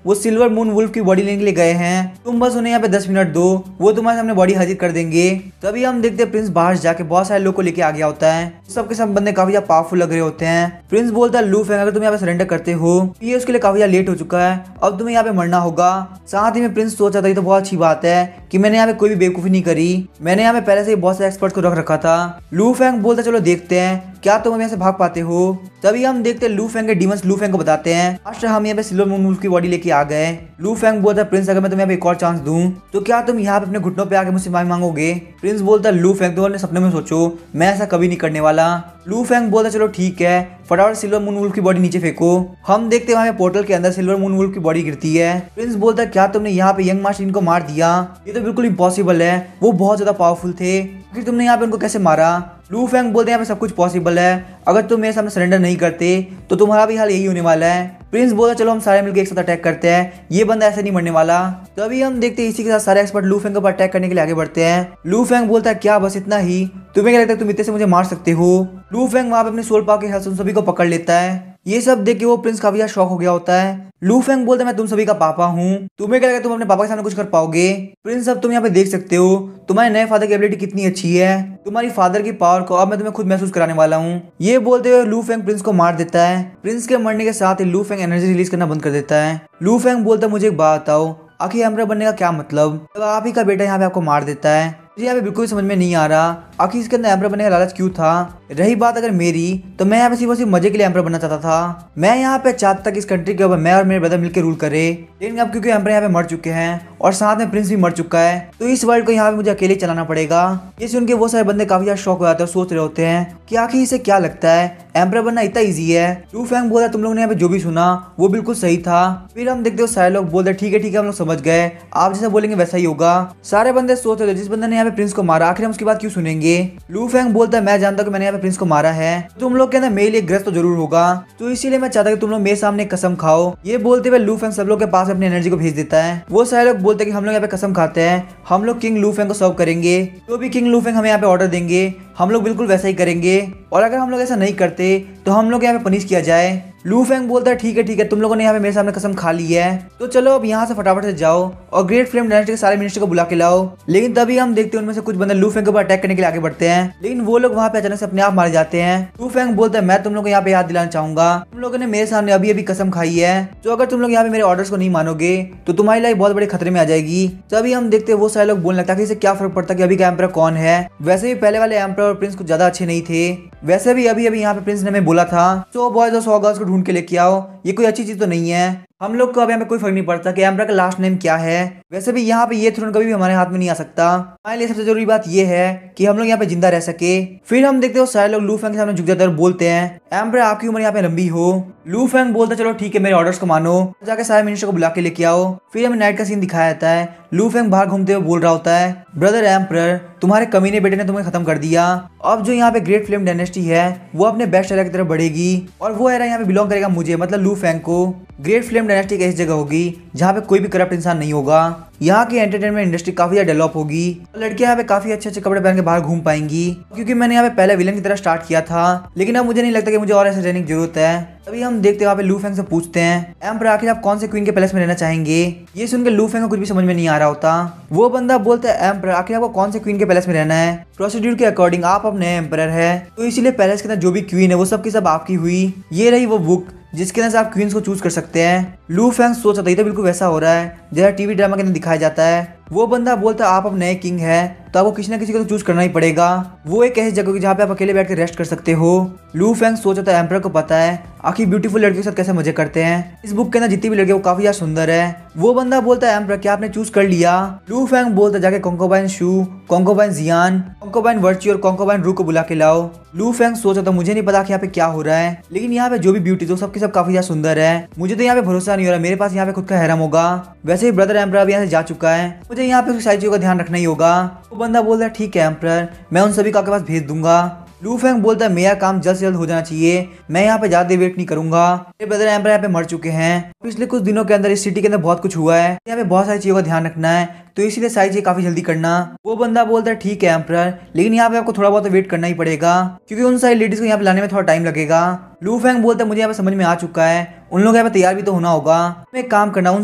वो सिल्वर मून वुल्फ की बॉडी लेने के लिए गए हैं, तुम बस उन्हें यहाँ पे 10 मिनट दो, वो तुम्हारे सामने बॉडी हाजिर कर देंगे। तभी हम देखते हैं प्रिंस बाहर जाके बहुत सारे लोग को लेके आ गया होता है। सबके सब बंदे काफी ज्यादा पावरफुल लग रहे होते हैं। प्रिंस बोलता है लू फेंग अगर तुम यहाँ पे सरेंडर करते हो ये उसके लिए काफी ज्यादा लेट हो चुका है, अब तुम्हें यहाँ पे मरना होगा। साथ ही में प्रिंस सोचा था ये तो बहुत अच्छी बात है कि मैंने यहाँ पे कोई भी बेवकूफी नहीं करी, मैंने यहाँ पे पहले से ही बहुत से एक्सपर्ट्स को रख रखा था। लू फेंग बोलता चलो देखते हैं क्या तुम यहाँ से भाग पाते हो। तभी हम देखते हैं लू फेंग के डीमंस लू फेंग को बताते हैं मास्टर हम यहाँ पे सिल्वर मून वुल्फ की बॉडी लेके आ गए। लू फेंग बोलता है प्रिंस अगर मैं तुम्हें यहाँ पे एक और चांस दूं तो क्या तुम यहाँ पे अपने घुटनों पे आके मुझसे माफी मांगोगे। प्रिंस बोलता है लू फेंग तुम अपने सपने में सोचो, मैं ऐसा कभी नहीं करने वाला। लू फेंग बोलता चलो ठीक है फटाफट सिल्वर मून वुल्फ की बॉडी नीचे फेंको। हम देखते हैं वहाँ पे पोर्टल के अंदर सिल्वर मून वुल्फ की बॉडी गिरती है। प्रिंस बोलता है क्या तुमने यहाँ पे यंग मास्टर इनको मार दिया, ये तो बिल्कुल इम्पॉसिबल है, वो बहुत ज्यादा पावरफुल थे, फिर तुमने यहाँ पे उनको कैसे मारा। लू फेंग बोलते हैं यहाँ पे सब कुछ पॉसिबल है, अगर तुम मेरे सामने सरेंडर नहीं करते तो तुम्हारा भी हाल यही होने वाला है। प्रिंस बोला चलो हम सारे मिलकर एक साथ अटैक करते हैं, ये बंदा ऐसे नहीं मरने वाला। तभी हम देखते हैं इसी के साथ सारे एक्सपर्ट लू फेंग के ऊपर अटैक करने के लिए आगे बढ़ते हैं। लू फेंग बोलता है क्या बस इतना ही, तुम्हें क्या लगता है तुम इतने से मुझे मार सकते हो। लू फेंग वहां पे अपने सोल पावर के हेल्प से उन सभी को पकड़ लेता है। ये सब देख के वो प्रिंस काफी ज्यादा शॉक हो गया होता है। लू फेंग बोलता है मैं तुम सभी का पापा हूँ, तुम्हें क्या लगता है तुम अपने पापा के सामने कुछ कर पाओगे। प्रिंस अब तुम यहाँ पे देख सकते हो तुम्हारे नए फादर की एबिलिटी कितनी अच्छी है, तुम्हारी फादर की पावर को अब मैं तुम्हें खुद महसूस कराने वाला हूँ। ये बोलते हुए लू फेंग प्रिंस को मार देता है। प्रिंस के मरने के साथ ही लू फेंग एनर्जी रिलीज करना बंद कर देता है। लू फेंग बोलता है मुझे एक बात बताओ आखिर एम्परर बनने का क्या मतलब, तो आप ही का बेटा यहाँ पे आपको मार देता है। मुझे यहाँ पे बिल्कुल भी समझ में नहीं आ रहा आखिर इसके अंदर एम्परर बनने का लालच क्यों था। रही बात अगर मेरी तो मैं यहाँ पे सिर्फ मजे के लिए एम्परर बनना चाहता था, मैं यहाँ पे चाहता था कि इस कंट्री के ऊपर मैं और मेरे ब्रदर मिलकर रूल करे, लेकिन अब क्योंकि एम्परर यहाँ पे मर चुके हैं और साथ में प्रिंस भी मर चुका है तो इस वर्ल्ड को यहाँ पे मुझे अकेले चलाना पड़ेगा। ये सुन के वो सारे बंदे काफी ज्यादा शौक हो जाते हैं और सोच रहे होते हैं कि आखिर इसे क्या लगता है एम्परर बनना इतना ईजी है। लू फेंग बोला तुम लोगों ने यहाँ पे जो भी सुना वो बिल्कुल सही था। फिर हम देखते हो सारे लोग बोलते ठीक है हम लोग समझ गए, आप जैसा बोलेंगे वैसा ही होगा। सारे बंदे सोच रहे थे जिस बंदे ने यहाँ पे प्रिंस को मारा आखिर हम उसकी बात क्यों सुनेंगे। लू फेंग बोलता है मैं जानता हूँ कि मैंने यहाँ पे प्रिंस को मारा है, तुम लोग के अंदर मेरे लिए ग्रस्त तो जरूर होगा, तो इसीलिए मैं चाहता कि तुम लोग मेरे सामने कसम खाओ। ये बोलते हुए लू फेंग सब लोग के पास अपनी एनर्जी को भेज देता है। वो सारे लोग बोलते हैं कि हम लोग यहाँ पे कसम खाते हैं हम लोग किंग लू फेंग को सर्व करेंगे, तो भी किंग लू फेंग हमें यहाँ पे ऑर्डर देंगे हम लोग बिल्कुल वैसा ही करेंगे, और अगर हम लोग ऐसा नहीं करते तो हम लोग यहाँ पे पनिश किया जाए। लू फेंग बोलता है ठीक है तुम लोगों ने यहाँ पे मेरे सामने कसम खा ली है, तो चलो अब यहाँ से फटाफट से जाओ और ग्रेट फ्लेम डायनेस्टी के सारे मिनिस्टर को बुला के लाओ। लेकिन तभी हम देखते हैं उनमें से कुछ बंदे लू फेंग के ऊपर अटैक करने के लिए आगे बढ़ते हैं, लेकिन वो लोग वहाँ पे अचानक से अपने आप मारे जाते हैं। लू फेंग बोलता है मैं तुम लोग को यहाँ पे याद दिलाना चाहूंगा तुम लोगों ने मेरे सामने अभी अभी कसम खाई है, तो अगर तुम लोग यहाँ पे मेरे ऑर्डर्स को नहीं मानोगे तो तुम्हारी लाइफ बहुत बड़े खतरे में आ जाएगी। तभी हम देखते हैं वो सारे लोग बोलने लगता है कि इसे क्या फर्क पड़ता है कि अभी का एम्परर कौन है, वैसे भी पहले वाले एम्परर और प्रिंस कुछ ज्यादा अच्छे नहीं थे, वैसे भी अभी यहाँ पे प्रिंस ने हमें बोला था 100 बॉयज और 100 गर्ल्स को ढूंढ के लेके आओ, ये कोई अच्छी चीज तो नहीं है। हम लोग को अब यहाँ पे कोई फर्क नहीं पड़ता कि एम्परर का लास्ट नेम क्या है, वैसे भी यहाँ पे ये थ्रोन कभी भी हमारे हाथ में नहीं आ सकता। हमारे लिए सबसे जरूरी बात ये है कि हम लोग यहाँ पे जिंदा रह सके। फिर हम देखते हो सारे लोग लू फेंग के सामने झुक जाते हैं और बोलते हैं एम्परर आपकी उम्र यहाँ पे लंबी हो। लू फेंग बोलता चलो ठीक है मेरे ऑर्डर्स को मानो, जाके सारे मिनिस्टर को बुला के लेके आओ। फिर हमें नाइट का सीन दिखाया जाता है, लू फेंग बाहर घूमते हुए बोल रहा होता है ब्रदर एम्परर तुम्हारे कमीने बेटे ने तुम्हें खत्म कर दिया, अब जो यहाँ पे ग्रेट फ्लेम डायनेस्टी है वो अपने बेस्ट एरा की तरफ बढ़ेगी और वो एरा यहाँ पे बिलोंग करेगा मुझे मतलब लू फेंग को। ग्रेट फ्लेम डायनेस्टी एक ऐसी जगह होगी जहाँ पे कोई भी करप्ट इंसान नहीं होगा, यहाँ की एंटरटेनमेंट इंडस्ट्री काफी ज्यादा डेवलप होगी, लड़कियां यहाँ पे काफी अच्छे अच्छे कपड़े पहन के बाहर घूम पाएंगी, क्योंकि मैंने यहाँ पे पहले विलन की तरह स्टार्ट किया था, लेकिन अब मुझे नहीं लगता कि मुझे और ऐसे रहने की जरूरत है। तभी हम देखते हैं वहाँ पे लू फेंग से पूछते हैं एम्परर आखिर आप कौन से क्वीन के पैलेस में रहना चाहेंगे। ये सुनकर लू फेंग को कुछ भी समझ में नहीं आ रहा होता। वो बंदा बोलता है एम्परर आखिर आपको कौन से क्वीन के पैलेस में रहना है, प्रोसीड्यूर के अकॉर्डिंग आप अब नए एम्परर है, तो इसीलिए पैलेस के अंदर जो भी क्वीन है वो सब की सब आपकी हुई। ये रही वो बुक जिसके अंदर से आप क्वींस को चूज कर सकते हैं। लू फेंग सोच रहा था बिल्कुल वैसा हो रहा है जैसा टीवी ड्रामा के अंदर दिखाया जाता है। वो बंदा बोलता है आप अब नए किंग है तो आपको किसी ना किसी को तो चूज करना ही पड़ेगा, वो एक ऐसी जगह जहाँ पे आप अकेले बैठ के रेस्ट कर सकते हो। लू फेंग सोचा था एम्परर को पता है आखिर ब्यूटीफुल लड़कियों के साथ कैसे मजे करते हैं, इस बुक के अंदर जितनी भी लड़कियां वो काफी ज्यादा सुंदर है। वो बंदा बोलता है एम्परर क्या आपने चूज कर लिया। लू फेंग बोलता जाके कॉन्कोबाइन शू, कॉन्कोबाइन जियान, कॉन्कोबाइन वर्ची और कॉन्कोबाइन रू को बुला के लाओ। लू फेंग सोचा था मुझे नहीं पता कि यहाँ पे क्या हो रहा है, लेकिन यहाँ पे जो भी ब्यूटी तो सबकी सब काफी ज्यादा सुंदर है, मुझे तो यहाँ पे भरोसा नहीं हो रहा मेरे पास यहाँ पे खुद का हैरम होगा। वैसे ही ब्रदर एम्परर अभी यहाँ से जा चुका है, मुझे यहाँ पे सारी चीजों का ध्यान रखना ही होगा। वो बंदा बोल रहा है ठीक है एम्परर मैं उन सभी को आपके पास भेज दूंगा। लू फेंग बोलता है मेरा काम जल्द से जल्द हो जाना चाहिए, मैं यहाँ पे ज्यादा वेट नहीं करूंगा, मेरे ब्रदर एम्पर यहाँ पे मर चुके हैं, पिछले कुछ दिनों के अंदर इस सिटी के अंदर बहुत कुछ हुआ है, यहाँ पे बहुत सारी चीजों का ध्यान रखना है, तो इसीलिए सारी चीजें काफी जल्दी करना। वो बंदा बोलता है ठीक है एम्पर, लेकिन यहाँ पे आपको थोड़ा बहुत वेट करना ही पड़ेगा क्योंकि उन सारी लेडीज को यहाँ पे लाने में थोड़ा टाइम लगेगा। लू फेंग बोलता है मुझे यहाँ पे समझ में आ चुका है, उन लोग यहाँ पे तैयार भी तो होना होगा, मैं एक काम करना उन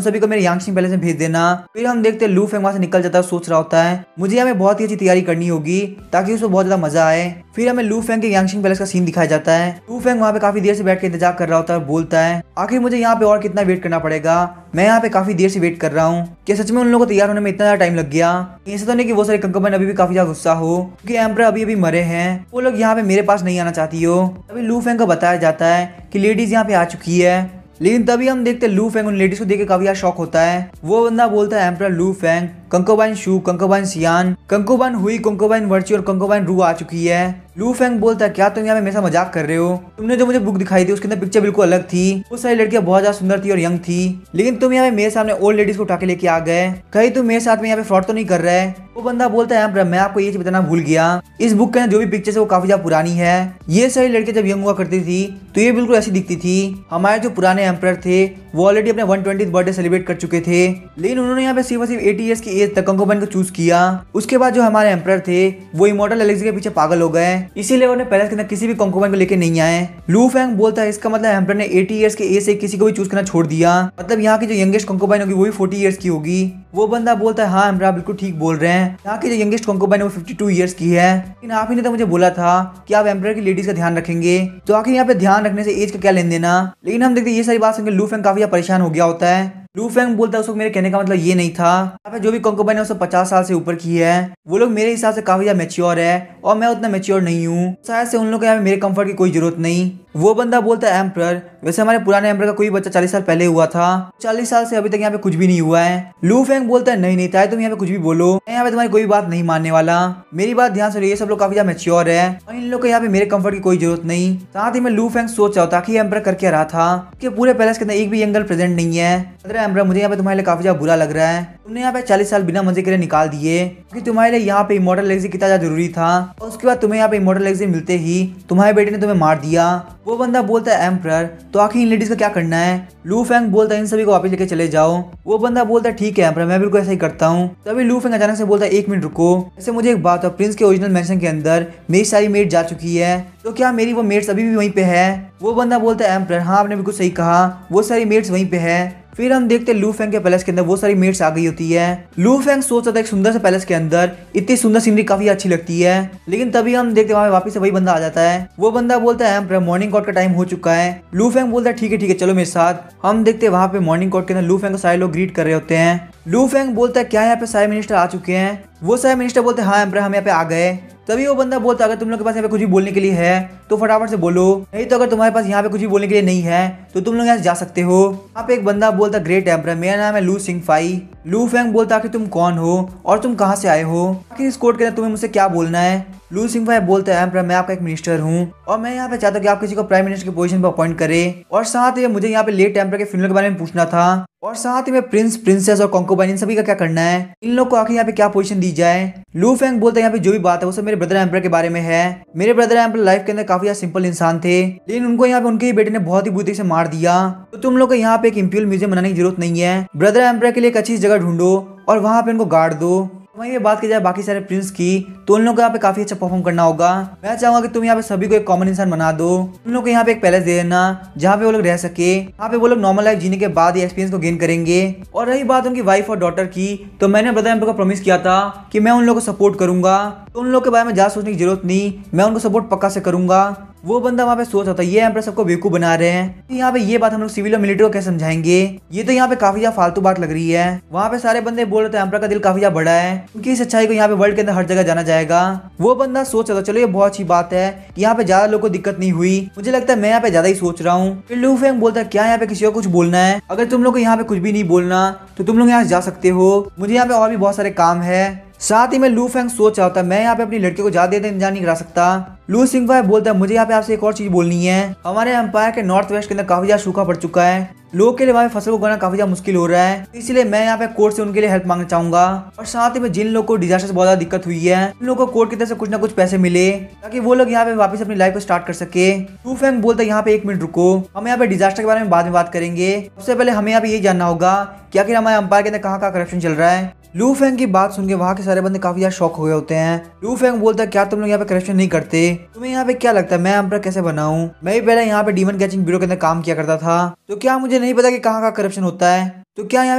सभी को मेरे यांगशिंग पैलेस में भेज देना। फिर हम देखते हैं लू फेंग वहां से निकल जाता है, सोच रहा होता है मुझे यहाँ पे बहुत ही अच्छी तैयारी करनी होगी ताकि उसको बहुत ज्यादा मजा आए। फिर हमें लू फेंग के यांगशिंग पैलेस का सीन दिखाया जाता है। लू फेंग वहाँ पे काफी देर से बैठ के इंतजार कर रहा होता है, बोलता है आखिर मुझे यहाँ पे और कितना वेट करना पड़ेगा, मैं यहाँ पे काफी देर से वेट कर रहा हूँ, क्या सच में उन लोगों को तैयार होने में इतना ज्यादा टाइम लग गया? ऐसा तो नहीं कि वो सारे कंकबन अभी भी काफी ज्यादा गुस्सा हो क्योंकि एम्पर अभी अभी मरे हैं, वो लोग यहाँ पे मेरे पास नहीं आना चाहती हो। अभी लू फेंग को बताया जाता है कि लेडीज यहाँ पे आ चुकी है, लेकिन तभी हम देखते हैं लू फेंग उन लेडीज को देख के काफी ज्यादा शॉक होता है। वो बंदा बोलता है एम्परर लू फेंग, कंकोबाइन शू, कंकोबाइन सियान, कंकोबाइन हुई, कंकोबाइन वर्ची और कंकोबाइन रू आ चुकी है। लू फेंग बोलता है क्या तुम यहाँ पे मेरे साथ मजाक कर रहे हो? तुमने जो मुझे बुक दिखाई थी उसके अंदर पिक्चर बिल्कुल अलग थी, वो सारी लड़कियां बहुत ज्यादा सुंदर थी और यंग थी, लेकिन तुम यहाँ पे मेरे सामने ओल्ड लेडीज को उठा के लेके आ गए, कहीं तुम मेरे साथ में यहाँ पे फ्रॉड तो नहीं कर रहे? वो बंदा बोलता है एम्परर मैं आपको ये चीज बताना भूल गया, इस बुक के अंदर जो भी पिक्चर्स है वो काफी ज्यादा पुरानी है, ये सारी लड़कियां जब यंग हुआ करती थी तो ये बिल्कुल ऐसी दिखती थी। हमारे जो पुराने एम्परर थे वो ऑलरेडी अपने 120th बर्थडे सेलिब्रेट कर चुके थे, लेकिन उन्होंने यहाँ पे सिर्फ 80 ईयर्स की एज तक कंकोबाइन को चूज किया। उसके बाद जो हमारे एम्परर थे वो इमॉर्टल एलेक्सी के पीछे पागल हो गए, इसीलिए उन्हें पैलेस के अंदर किसी भी कंकोबाइन को लेके नहीं आए। लू फेंग बोलता है इसका मतलब एम्परर ने 80 ईयर्स के एज से किसी को भी चूज करना छोड़ दिया, मतलब यहाँ की जो यंगेस्ट कंकोबाइन होगी वो भी 40 ईयर्स की होगी। वो बंदा बोलता है हाँ एम्परर आप बिल्कुल ठीक बोल रहे हैं, यहाँ की जो यंगेस्ट कंकोबाइन है वो 52 ईयर्स की है, लेकिन आप ही ने तो मुझे बोला था कि आप एम्परर की लेडीज का ध्यान रखेंगे, तो आखिर यहाँ पे ध्यान रखने से एज का क्या लेन देना? लेकिन हम देखते ये सारी बात सुनकर लू फेंग काफी परेशान हो गया होता है। लू फेंग बोलता है उसको मेरे कहने का मतलब ये नहीं था, यहाँ पे जो भी कंकोबाइन है वो सब 50 साल से ऊपर की है, वो लोग मेरे हिसाब से काफी ज्यादा मैच्योर है और मैं उतना मैच्योर नहीं हूँ, शायद से उन लोग को यहाँ पे मेरे कंफर्ट की कोई जरूरत नहीं। वो बंदा बोलता है एम्परर वैसे हमारे पुराने एम्परर का कोई बच्चा 40 साल पहले हुआ था, 40 साल से अभी तक यहाँ पे कुछ भी नहीं हुआ है। लू फेंग बोलता है नहीं चाहे तुम यहाँ पे कुछ भी बोलो, मैं यहाँ पे तुम्हारी कोई बात नहीं मानने वाला, मेरी बात ध्यान से ये सब लोग काफी ज्यादा मैच्योर है और इन लोग को यहाँ पे मेरे कंफर्ट की कोई जरूरत नहीं। साथ ही में लू फेंग सोच रहा था कि एम्परर कर क्या रहा था कि पूरे पैलेस के अंदर एक भी यंग गर्ल प्रेजेंट नहीं है। एम्परर मुझे यहाँ पे तुम्हारे लिए काफी ज्यादा बुरा लग रहा है, तुमने यहाँ पे 40 साल बिना मजे के लिए निकाल दिए क्योंकि तुम्हारे लिए यहाँ पे इमॉर्टल एलेक्सी कितना ज्यादा जरूरी था, और उसके बाद तुम्हें यहाँ पे इमॉर्टल एलेक्सी मिलते ही तुम्हारे बेटे ने तुम्हें मार दिया। वो बंदा बोलता है एम्परर तो आखिर इन लेडीज का क्या करना है? लू फेंग बोलता है इन सभी को वापस लेके चले जाओ। वो बंदा बोलता है ठीक है एम्परर मैं बिल्कुल ऐसा ही करता हूँ। तभी लू फेंग अचानक से बोलता है एक मिनट रुको, ऐसे मुझे एक बात है, प्रिंस के ओरिजिनल मैंशन के अंदर मेरी सारी मेट जा चुकी है, तो क्या मेरी वो मेट्स अभी भी वहीं पे है? वो बंदा बोलता है एम्परर हाँ आपने बिल्कुल सही कहा, वो सारी मेट्स वहीं पे है। फिर हम देखते हैं लू फेंग के पैलेस के अंदर वो सारी मेट्स आ गई होती है। लू फेंग सोच रहा था एक सुंदर से पैलेस के अंदर इतनी सुंदर सीनरी काफी अच्छी लगती है, लेकिन तभी हम देखते हैं वहाँ वापस से वही बंदा आ जाता है। वो बंदा बोलता है एम्परर मॉर्निंग कोर्ट का टाइम हो चुका है। लू फेंग बोलता है ठीक है चलो मेरे साथ। हम देखते हैं वहाँ पे मॉर्निंग कोर्ट के अंदर लू फेंग को सारे लोग ग्रीट कर रहे होते हैं। लू फेंग बोलता है क्या यहाँ पे सारे मिनिस्टर आ चुके हैं? वो सारे मिनिस्टर बोलते हैं हाँ एम्परर हम यहाँ पे आ गए। तभी वो बंदा बोलता है अगर तुम लोग के पास यहाँ पे कुछ भी बोलने के लिए है तो फटाफट से बोलो, नहीं तो अगर तुम्हारे पास यहाँ पे कुछ भी बोलने के लिए नहीं है तो तुम लोग यहाँ से जा सकते हो। यहाँ पे एक बंदा बोलता है ग्रेट एम्परर मेरा नाम है लू सिंगफाई। लू फेंग बोलता आखिर तुम कौन हो और तुम कहाँ से आए हो, आखिर इस कोर्ट के अंदर तुम्हें मुझसे क्या बोलना है? लू सिंगफाई बोलता है एम्परर मैं आपका एक मिनिस्टर हूँ और मैं यहाँ पे चाहता हूँ कि आप किसी को प्राइम मिनिस्टर की पोजीशन पर अपॉइंट करें, और साथ ही मुझे यहाँ पे लेट एम्परर के फ्यूनरल के बारे में पूछना था, और साथ ही में प्रिंस प्रिंसेस और कंकोबाइन इन सभी का क्या करना है, इन लोग को आखिर यहाँ पे क्या पोजीशन दी जाए। लू फेंग बोलता है यहाँ पे जो भी बात है वो सब मेरे ब्रदर एम्परर के बारे में है। मेरे ब्रदर एम्परर लाइफ के अंदर काफी सिंपल इंसान थे, लेकिन उनको यहाँ पे उनके ही बेटे ने बहुत ही बुद्धि से मार दिया, तो तुम लोग को यहाँ पे एक इंपीरियल म्यूजियम बनाने की जरूरत नहीं है। ब्रदर एम्परर के लिए एक अच्छी जगह ढूंढो और वहाँ पे इनको गाड़ दो। वहीं पे बात की जाए बाकी सारे प्रिंस की तो उन लोगों को यहाँ पे काफी अच्छा परफॉर्म करना होगा। मैं चाहूंगा कि तुम यहाँ पे सभी को एक कॉमन इंसान बना दो, उन लोग को यहाँ पे एक पैलेस दे देना जहाँ पे वो लोग रह सके, यहाँ पे वो लोग नॉर्मल लाइफ जीने के बाद ही एक्सपीरियंस को गेन करेंगे। और रही बात उनकी वाइफ और डॉटर की, तो मैंने ब्रदर एम्परर को प्रॉमिस किया था कि मैं उन लोगों को सपोर्ट करूंगा, तो उन लोग के बारे में ज्यादा सोचने की जरूरत नहीं, मैं उनको सपोर्ट पक्का से करूंगा। वो बंदा वहाँ पे सोच रहा था ये एम्परर सबको बेवकूफ बना रहे हैं, यहाँ पे ये बात हम लोग सिविल और मिलिट्री को कैसे समझाएंगे, ये तो यहाँ पे काफी ज्यादा फालतू बात लग रही है। वहाँ पे सारे बंदे बोल रहे थे एम्परर का दिल काफी ज्यादा बड़ा है, उनकी इस अच्छाई को यहाँ पे वर्ल्ड के अंदर हर जगह जाना जाएगा। वो बंदा सोच रहा था चलो ये बहुत अच्छी बात है, यहाँ पे ज्यादा लोगों को दिक्कत नहीं हुई, मुझे लगता है मैं यहाँ पे ज्यादा ही सोच रहा हूँ। फिर लू फेंग बोलता है क्या यहाँ पे किसी को कुछ बोलना है? अगर तुम लोग को यहाँ पे कुछ भी नहीं बोलना तो तुम लोग यहाँ से जा सकते हो, मुझे यहाँ पे और भी बहुत सारे काम है। साथ ही में लू फेंग सोच रहा था मैं यहाँ पे अपनी लड़की को ज्यादा देर इंतजार नहीं करा सकता, लू सिंगफाई बोलता है मुझे यहाँ पे आपसे एक और चीज बोलनी है। हमारे एम्पायर के नॉर्थ वेस्ट के अंदर काफी ज्यादा सूखा पड़ चुका है, लोगों के लिए वहाँ पे फसल उगाना काफी ज्यादा मुश्किल हो रहा है, इसलिए मैं यहाँ पे कोर्ट से उनके लिए हेल्प मांगना चाहूंगा। और साथ ही में जिन लोगों को डिजास्टर से बहुत ज्यादा दिक्कत हुई है उन लोगों को कोर्ट की तरफ से कुछ ना कुछ पैसे मिले ताकि वो लोग यहाँ पे वापस अपनी लाइफ को स्टार्ट कर सके। लू फेंग बोलता है यहाँ पे 1 मिनट रुको, हम यहाँ पे डिजास्टर के बारे में बाद में बात करेंगे। सबसे पहले हमें यहाँ पे ये जानना होगा कि आखिर हमारे अंपायर के अंदर कहाँ करप्शन चल रहा है। लू फेंग की बात सुन के वहाँ के सारे बंदे काफी ज्यादा शॉक हो गए होते हैं। लू फेंग बोलता है क्या तुम लोग यहाँ पे करप्शन नहीं करते? तुम्हें यहाँ पे क्या लगता है मैं एम्पायर कैसे बनाऊं? मैं भी पहले यहाँ पे डीमन कैचिंग ब्यूरो के अंदर काम किया करता था, तो क्या मुझे नहीं पता कि कहाँ करप्शन होता है? तो क्या यहाँ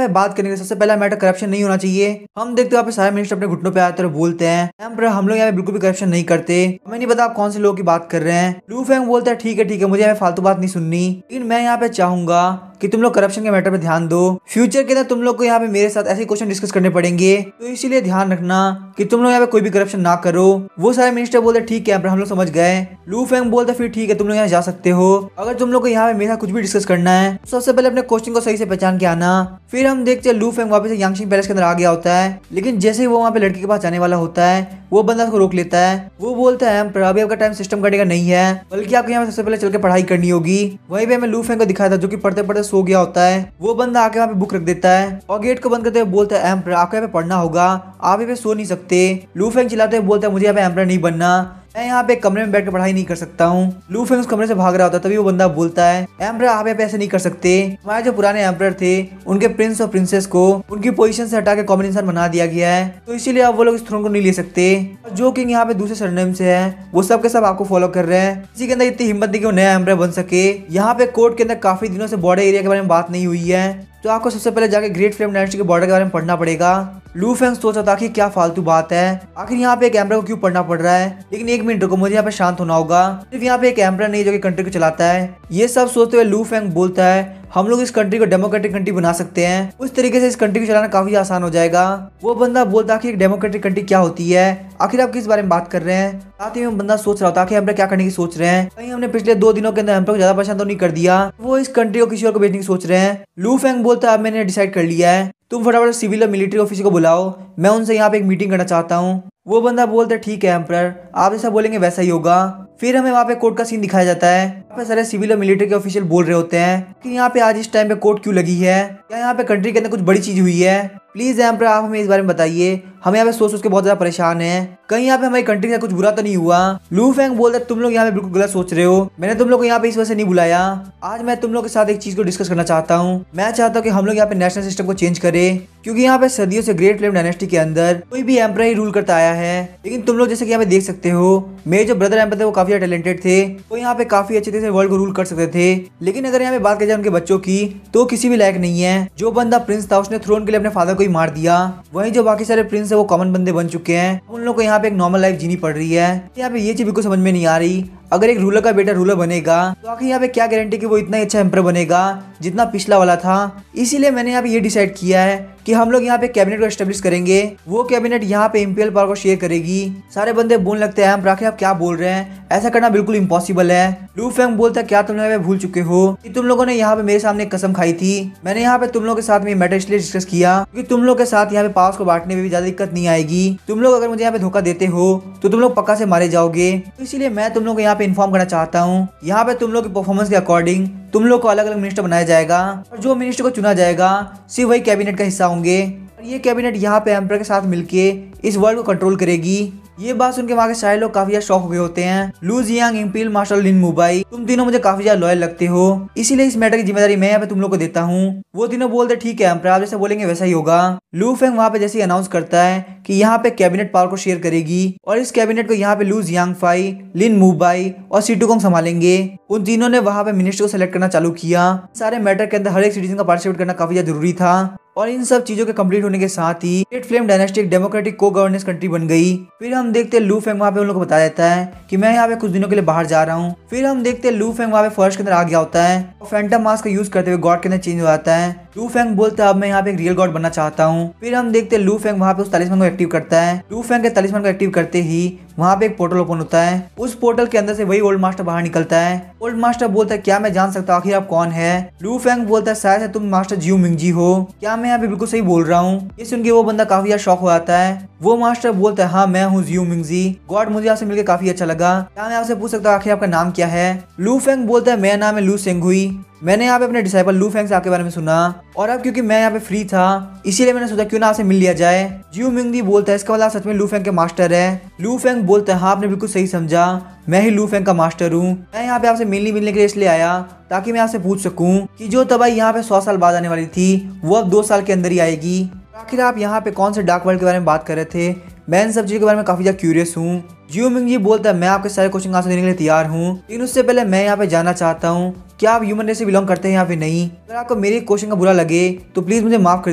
पे बात करेंगे सबसे पहला मैटर करप्शन नहीं होना चाहिए। हम देखते हैं यहाँ पे सारे मिनिस्टर अपने घुटनों पे आते और बोलते हैं एम्पर हम लोग यहाँ पे बिल्कुल भी करप्शन नहीं करते, हमें नहीं पता आप कौन से लोगों की बात कर रहे हैं। लू फेंग बोलता है ठीक है मुझे यहाँ पे फालतू बात नहीं सुननी, लेकिन मैं यहाँ पे चाहूंगा कि तुम लोग करप्शन के मैटर पे ध्यान दो। फ्यूचर के अंदर तुम लोग को यहाँ पे मेरे साथ ऐसे क्वेश्चन डिस्कस करने पड़ेंगे, तो इसीलिए ध्यान रखना कि तुम लोग यहाँ पे कोई भी करप्शन ना करो। वो सारे मिनिस्टर बोलते ठीक है एम्पर हम लोग समझ गए। लू फेंग बोलता फिर ठीक है तुम लोग यहाँ जा सकते हो। अगर तुम लोग को यहाँ पे मेरे साथ कुछ भी डिस्कस करना है तो सबसे पहले अपने क्वेश्चन को सही से पहचान के आना। फिर हम देखते हैं लू फेंग वापस से यांगशिंग पैलेस के अंदर आ गया होता है, लेकिन जैसे ही वो वहाँ पे लड़की के पास जाने वाला होता है वो बंदा उसको रोक लेता है। वो बोलता है एम्पर अभी आपका टाइम सिस्टम करने का नहीं है, बल्कि आपको यहाँ पे सबसे पहले चल के पढ़ाई करनी होगी। वहीं पे हमें लू फेंग को दिखाया था जो कि पढ़ते पढ़ते सो गया होता है। वो बंदा आके वहाँ पे बुक रख देता है और गेट को बंद करते हुए बोलता है एम्पर आपको यहाँ पे पढ़ना होगा, आप यहाँ पे सो नहीं सकते। लू फेंग चिल्लाते हुए बोलता है मुझे यहाँ पे एम्पर नहीं बनना, मैं यहाँ पे कमरे में बैठ कर पढ़ाई नहीं कर सकता हूँ। लू फेंग उस कमरे से भाग रहा होता है, तभी वो बंदा बोलता है एम्पर आप यहाँ पे ऐसे नहीं कर सकते, हमारे जो पुराने एम्पर थे उनके प्रिंस और प्रिंसेस को उनकी पोजीशन से हटा के कॉमन इंसान बना दिया गया है, तो इसीलिए अब वो लोग इस थ्रोन को नहीं ले सकते। और जो किंग यहाँ पे दूसरे सरनेम से है वो सब के सब आपको फॉलो कर रहे हैं। किसी के अंदर इतनी हिम्मत थी कि वो नया एम्पर बन सके। यहाँ पे कोर्ट के अंदर काफी दिनों से बॉर्डर एरिया के बारे में बात नहीं हुई है, तो आपको सबसे पहले जाके ग्रेट फ्लेम डायनेस्टी के बॉर्डर के बारे में पढ़ना पड़ेगा। लू फेंग सोचा था कि क्या फालतू बात है, आखिर यहाँ पे एक एम्पर को क्यों पढ़ना पड़ रहा है, लेकिन 1 मिनट रुको मुझे यहाँ पे शांत होना होगा। सिर्फ यहाँ पे एक एम्पर नहीं जो कि कंट्री को चलाता है। ये सब सोचते हुए लू फेंग बोलता है हम लोग इस कंट्री को डेमोक्रेटिक कंट्री बना सकते हैं, उस तरीके से इस कंट्री को चलाना काफी आसान हो जाएगा। वो बंदा बोलता है कि एक डेमोक्रेटिक कंट्री क्या होती है, आखिर आप किस बारे में बात कर रहे हैं। साथ ही में बंदा सोच रहा होता है कि एम्पर क्या करने की सोच रहे हैं, कहीं हमने पिछले 2 दिनों के अंदर एम्पर को ज्यादा परेशान तो नहीं कर दिया, वो इस कंट्री को किसी और को बेचने की सोच रहे हैं। लू फेंग बोलता है अब मैंने डिसाइड कर लिया है, तुम फटाफट सिविल और मिलिट्री ऑफिसर को बुलाओ, मैं उनसे यहाँ पे एक मीटिंग करना चाहता हूँ। वो बंदा बोलता है ठीक है एम्पर आप जैसा बोलेंगे वैसा ही होगा। फिर हमें वहाँ पे कोर्ट का सीन दिखाया जाता है, यहाँ पे सारे सिविल और मिलिट्री के ऑफिशियल बोल रहे होते हैं कि यहाँ पे आज इस टाइम पे कोर्ट क्यों लगी है, क्या यहाँ पे कंट्री के अंदर कुछ बड़ी चीज हुई है, प्लीज एम्पर आप हमें इस बारे में बताइए, हम यहाँ पे सोच के बहुत ज्यादा परेशान हैं, कहीं यहाँ पे हमारी कंट्री का कुछ बुरा तो नहीं हुआ। लू फेंग बोलता है तुम लोग यहाँ पे बिल्कुल गलत सोच रहे हो, मैंने तुम लोग को यहाँ पे इस वजह से नहीं बुलाया, आज मैं तुम लोग के साथ एक चीज को डिस्कस करना चाहता हूँ। मैं चाहता हूँ कि हम लोग यहाँ पे नेशनल सिस्टम को चेंज करें, क्योंकि यहाँ पे सदियों से ग्रेट फ्लेम डायनेस्टी के अंदर कोई भी एम्पर ही रूल करता आया है, लेकिन तुम लोग जैसे कि यहाँ पे देख सकते हो मेरे जो ब्रदर एम्पर थे वो काफी टैलेंटेड थे, वो यहाँ पे काफी अच्छे से वर्ल्ड को रूल कर सकते थे, लेकिन अगर यहाँ पे बात की जाए उनके बच्चों की तो किसी भी लायक नहीं है। जो बंदा प्रिंस था उसने थ्रोन के लिए अपने फादर को ही मार दिया, वहीं जो बाकी सारे प्रिंस है वो कॉमन बंदे बन चुके हैं, उन लोगों को यहाँ पे एक नॉर्मल लाइफ जीनी पड़ रही है। यहाँ पे ये चीज बिल्कुल समझ में नहीं आ रही, अगर एक रूलर का बेटा रूलर बनेगा तो आखिर यहाँ पे क्या गारंटी कि वो इतना अच्छा एम्पर बनेगा जितना पिछला वाला था। इसीलिए मैंने यहाँ पे ये डिसाइड किया है कि हम लोग यहाँ पे कैबिनेट को एस्टेब्लिश करेंगे, वो कैबिनेट यहाँ पे इंपीरियल पावर को शेयर करेगी। सारे बंदे बोलने लगते हैं एम्पर आखिर आप क्या बोल रहे हैं, ऐसा करना बिल्कुल इम्पॉसिबल है। लू फेंग बोलता है क्या तुम लोग भूल चुके हो कि तुम लोगों ने यहाँ पे मेरे सामने एक कसम खाई थी, मैंने यहाँ पे तुम लोगों के साथ में मैटर इसलिए डिस्कस किया क्योंकि तुम लोग के साथ यहाँ पे पावर्स को बांटने में भी ज्यादा दिक्कत नहीं आएगी। तुम लोग अगर मुझे यहाँ पे धोखा देते हो तो तुम लोग पक्का से मारे जाओगे, इसीलिए मैं तुम लोग को यहाँ पे इन्फॉर्म करना चाहता हूँ यहाँ पे तुम लोग की परफॉर्मेंस के अकॉर्डिंग तुम लोग को अलग अलग मिनिस्टर बनाया जाएगा, और जो मिनिस्टर को चुना जाएगा सिर्फ वही कैबिनेट का हिस्सा होंगे, और ये कैबिनेट यहाँ पे एम्पर के साथ मिलके इस वर्ल्ड को कंट्रोल करेगी। ये बात सुन के वहाँ के सारे लोग काफी ज्यादा शॉक हो गए होते हैं। लू जियांग, इंपीरियल मार्शल लिन मुबाई, तुम तीनों मुझे काफी ज्यादा लॉयल लगते हो, इसीलिए इस मैटर की जिम्मेदारी मैं यहाँ पे तुम लोग को देता हूँ। वो तीनों बोलते ठीक है एम्पर आप जैसे बोलेंगे वैसा ही होगा। लू फेंग वहाँ पे जैसे अनाउंस करता है कि यहाँ पे कैबिनेट पावर को शेयर करेगी, और इस कैबिनेट को यहाँ पे लू जियांगफाई, लिन मुबाई और सीटुकोंग संभालेंगे। उन तीनों ने वहाँ पे मिनिस्टर को सिलेक्ट करना चालू किया। सारे मैटर के अंदर हर एक सिटीजन का पार्टिसिपेट करना काफी ज्यादा जरूरी था, और इन सब चीजों के कंप्लीट होने के साथ ही ग्रेट फ्लेम डायनेस्टी एक डेमोक्रेटिक को गवर्नेंस कंट्री बन गई। फिर हम देखते हैं लू फेंग वहाँ पे उन लोगों को बता देता है कि मैं यहाँ पे कुछ दिनों के लिए बाहर जा रहा हूँ। फिर हम देखते हैं लू फेंग वहाँ पे फॉरेस्ट के अंदर आ गया होता है और फैंटम मास्क का यूज करते हुए गॉड के अंदर चेंज हो जाता है। लू फेंग बोलता है अब मैं यहाँ पे एक रियल गॉड बनना चाहता हूँ। फिर हम देखते हैं लू फेंग वहाँ पे उस तलिस्मान को एक्टिव करता है। लू फेंग के तलिस्मान को एक्टिव करते ही वहाँ पे एक पोर्टल ओपन होता है। उस पोर्टल के अंदर से वही ओल्ड मास्टर बाहर निकलता है। ओल्ड मास्टर बोलता है क्या मैं जान सकता हूँ आखिर आप कौन है? लू फेंग बोलता है शायद से तुम मास्टर जियो मिंगजी हो, क्या मैं यहाँ पे बिल्कुल सही बोल रहा हूँ? ये सुन के वो बंदा काफी ज्यादा शॉक हो जाता है। वो मास्टर बोलता है हाँ मैं हूँ जियो मिंगजी गॉड, मुझे आपसे मिलकर काफी अच्छा लगा, क्या मैं आपसे पूछ सकता हूँ आखिर आपका नाम क्या है? लू फेंग बोलता है मेरा नाम है लू सेंगुई, मैंने यहाँ पे अपने डिसाइपल लू फेंग से आपके बारे में सुना और अब क्योंकि मैं यहाँ पे फ्री था इसीलिए मैंने सोचा क्यों ना आपसे मिल लिया जाए। जियो मिंगजी बोलता है इसका मतलब सच में लू फेंग के मास्टर है? लू फेंग बोलता है हाँ आपने बिल्कुल सही समझा, मैं ही लू फेंग का मास्टर हूँ। मैं यहाँ पे आपसे मिलने के लिए इसलिए आया ताकि मैं आपसे पूछ सकूं कि जो तबाही यहाँ पे 100 साल बाद आने वाली थी वो अब 2 साल के अंदर ही आएगी। आखिर आप यहाँ पे कौन से डार्क वर्ल्ड के बारे में बात कर रहे थे? मैं इन सब चीज़ों के बारे में काफी ज्यादा क्यूरियस हूँ। जियो मिंगजी बोलता है मैं आपके सारे क्वेश्चन आंसर देने के लिए तैयार हूँ, लेकिन उससे पहले मैं यहाँ पे जानना चाहता हूँ क्या आप ह्यूमन रेस से बिलोंग करते हैं या फिर नहीं? अगर आपको मेरे क्वेश्चन का बुरा लगे तो प्लीज मुझे माफ कर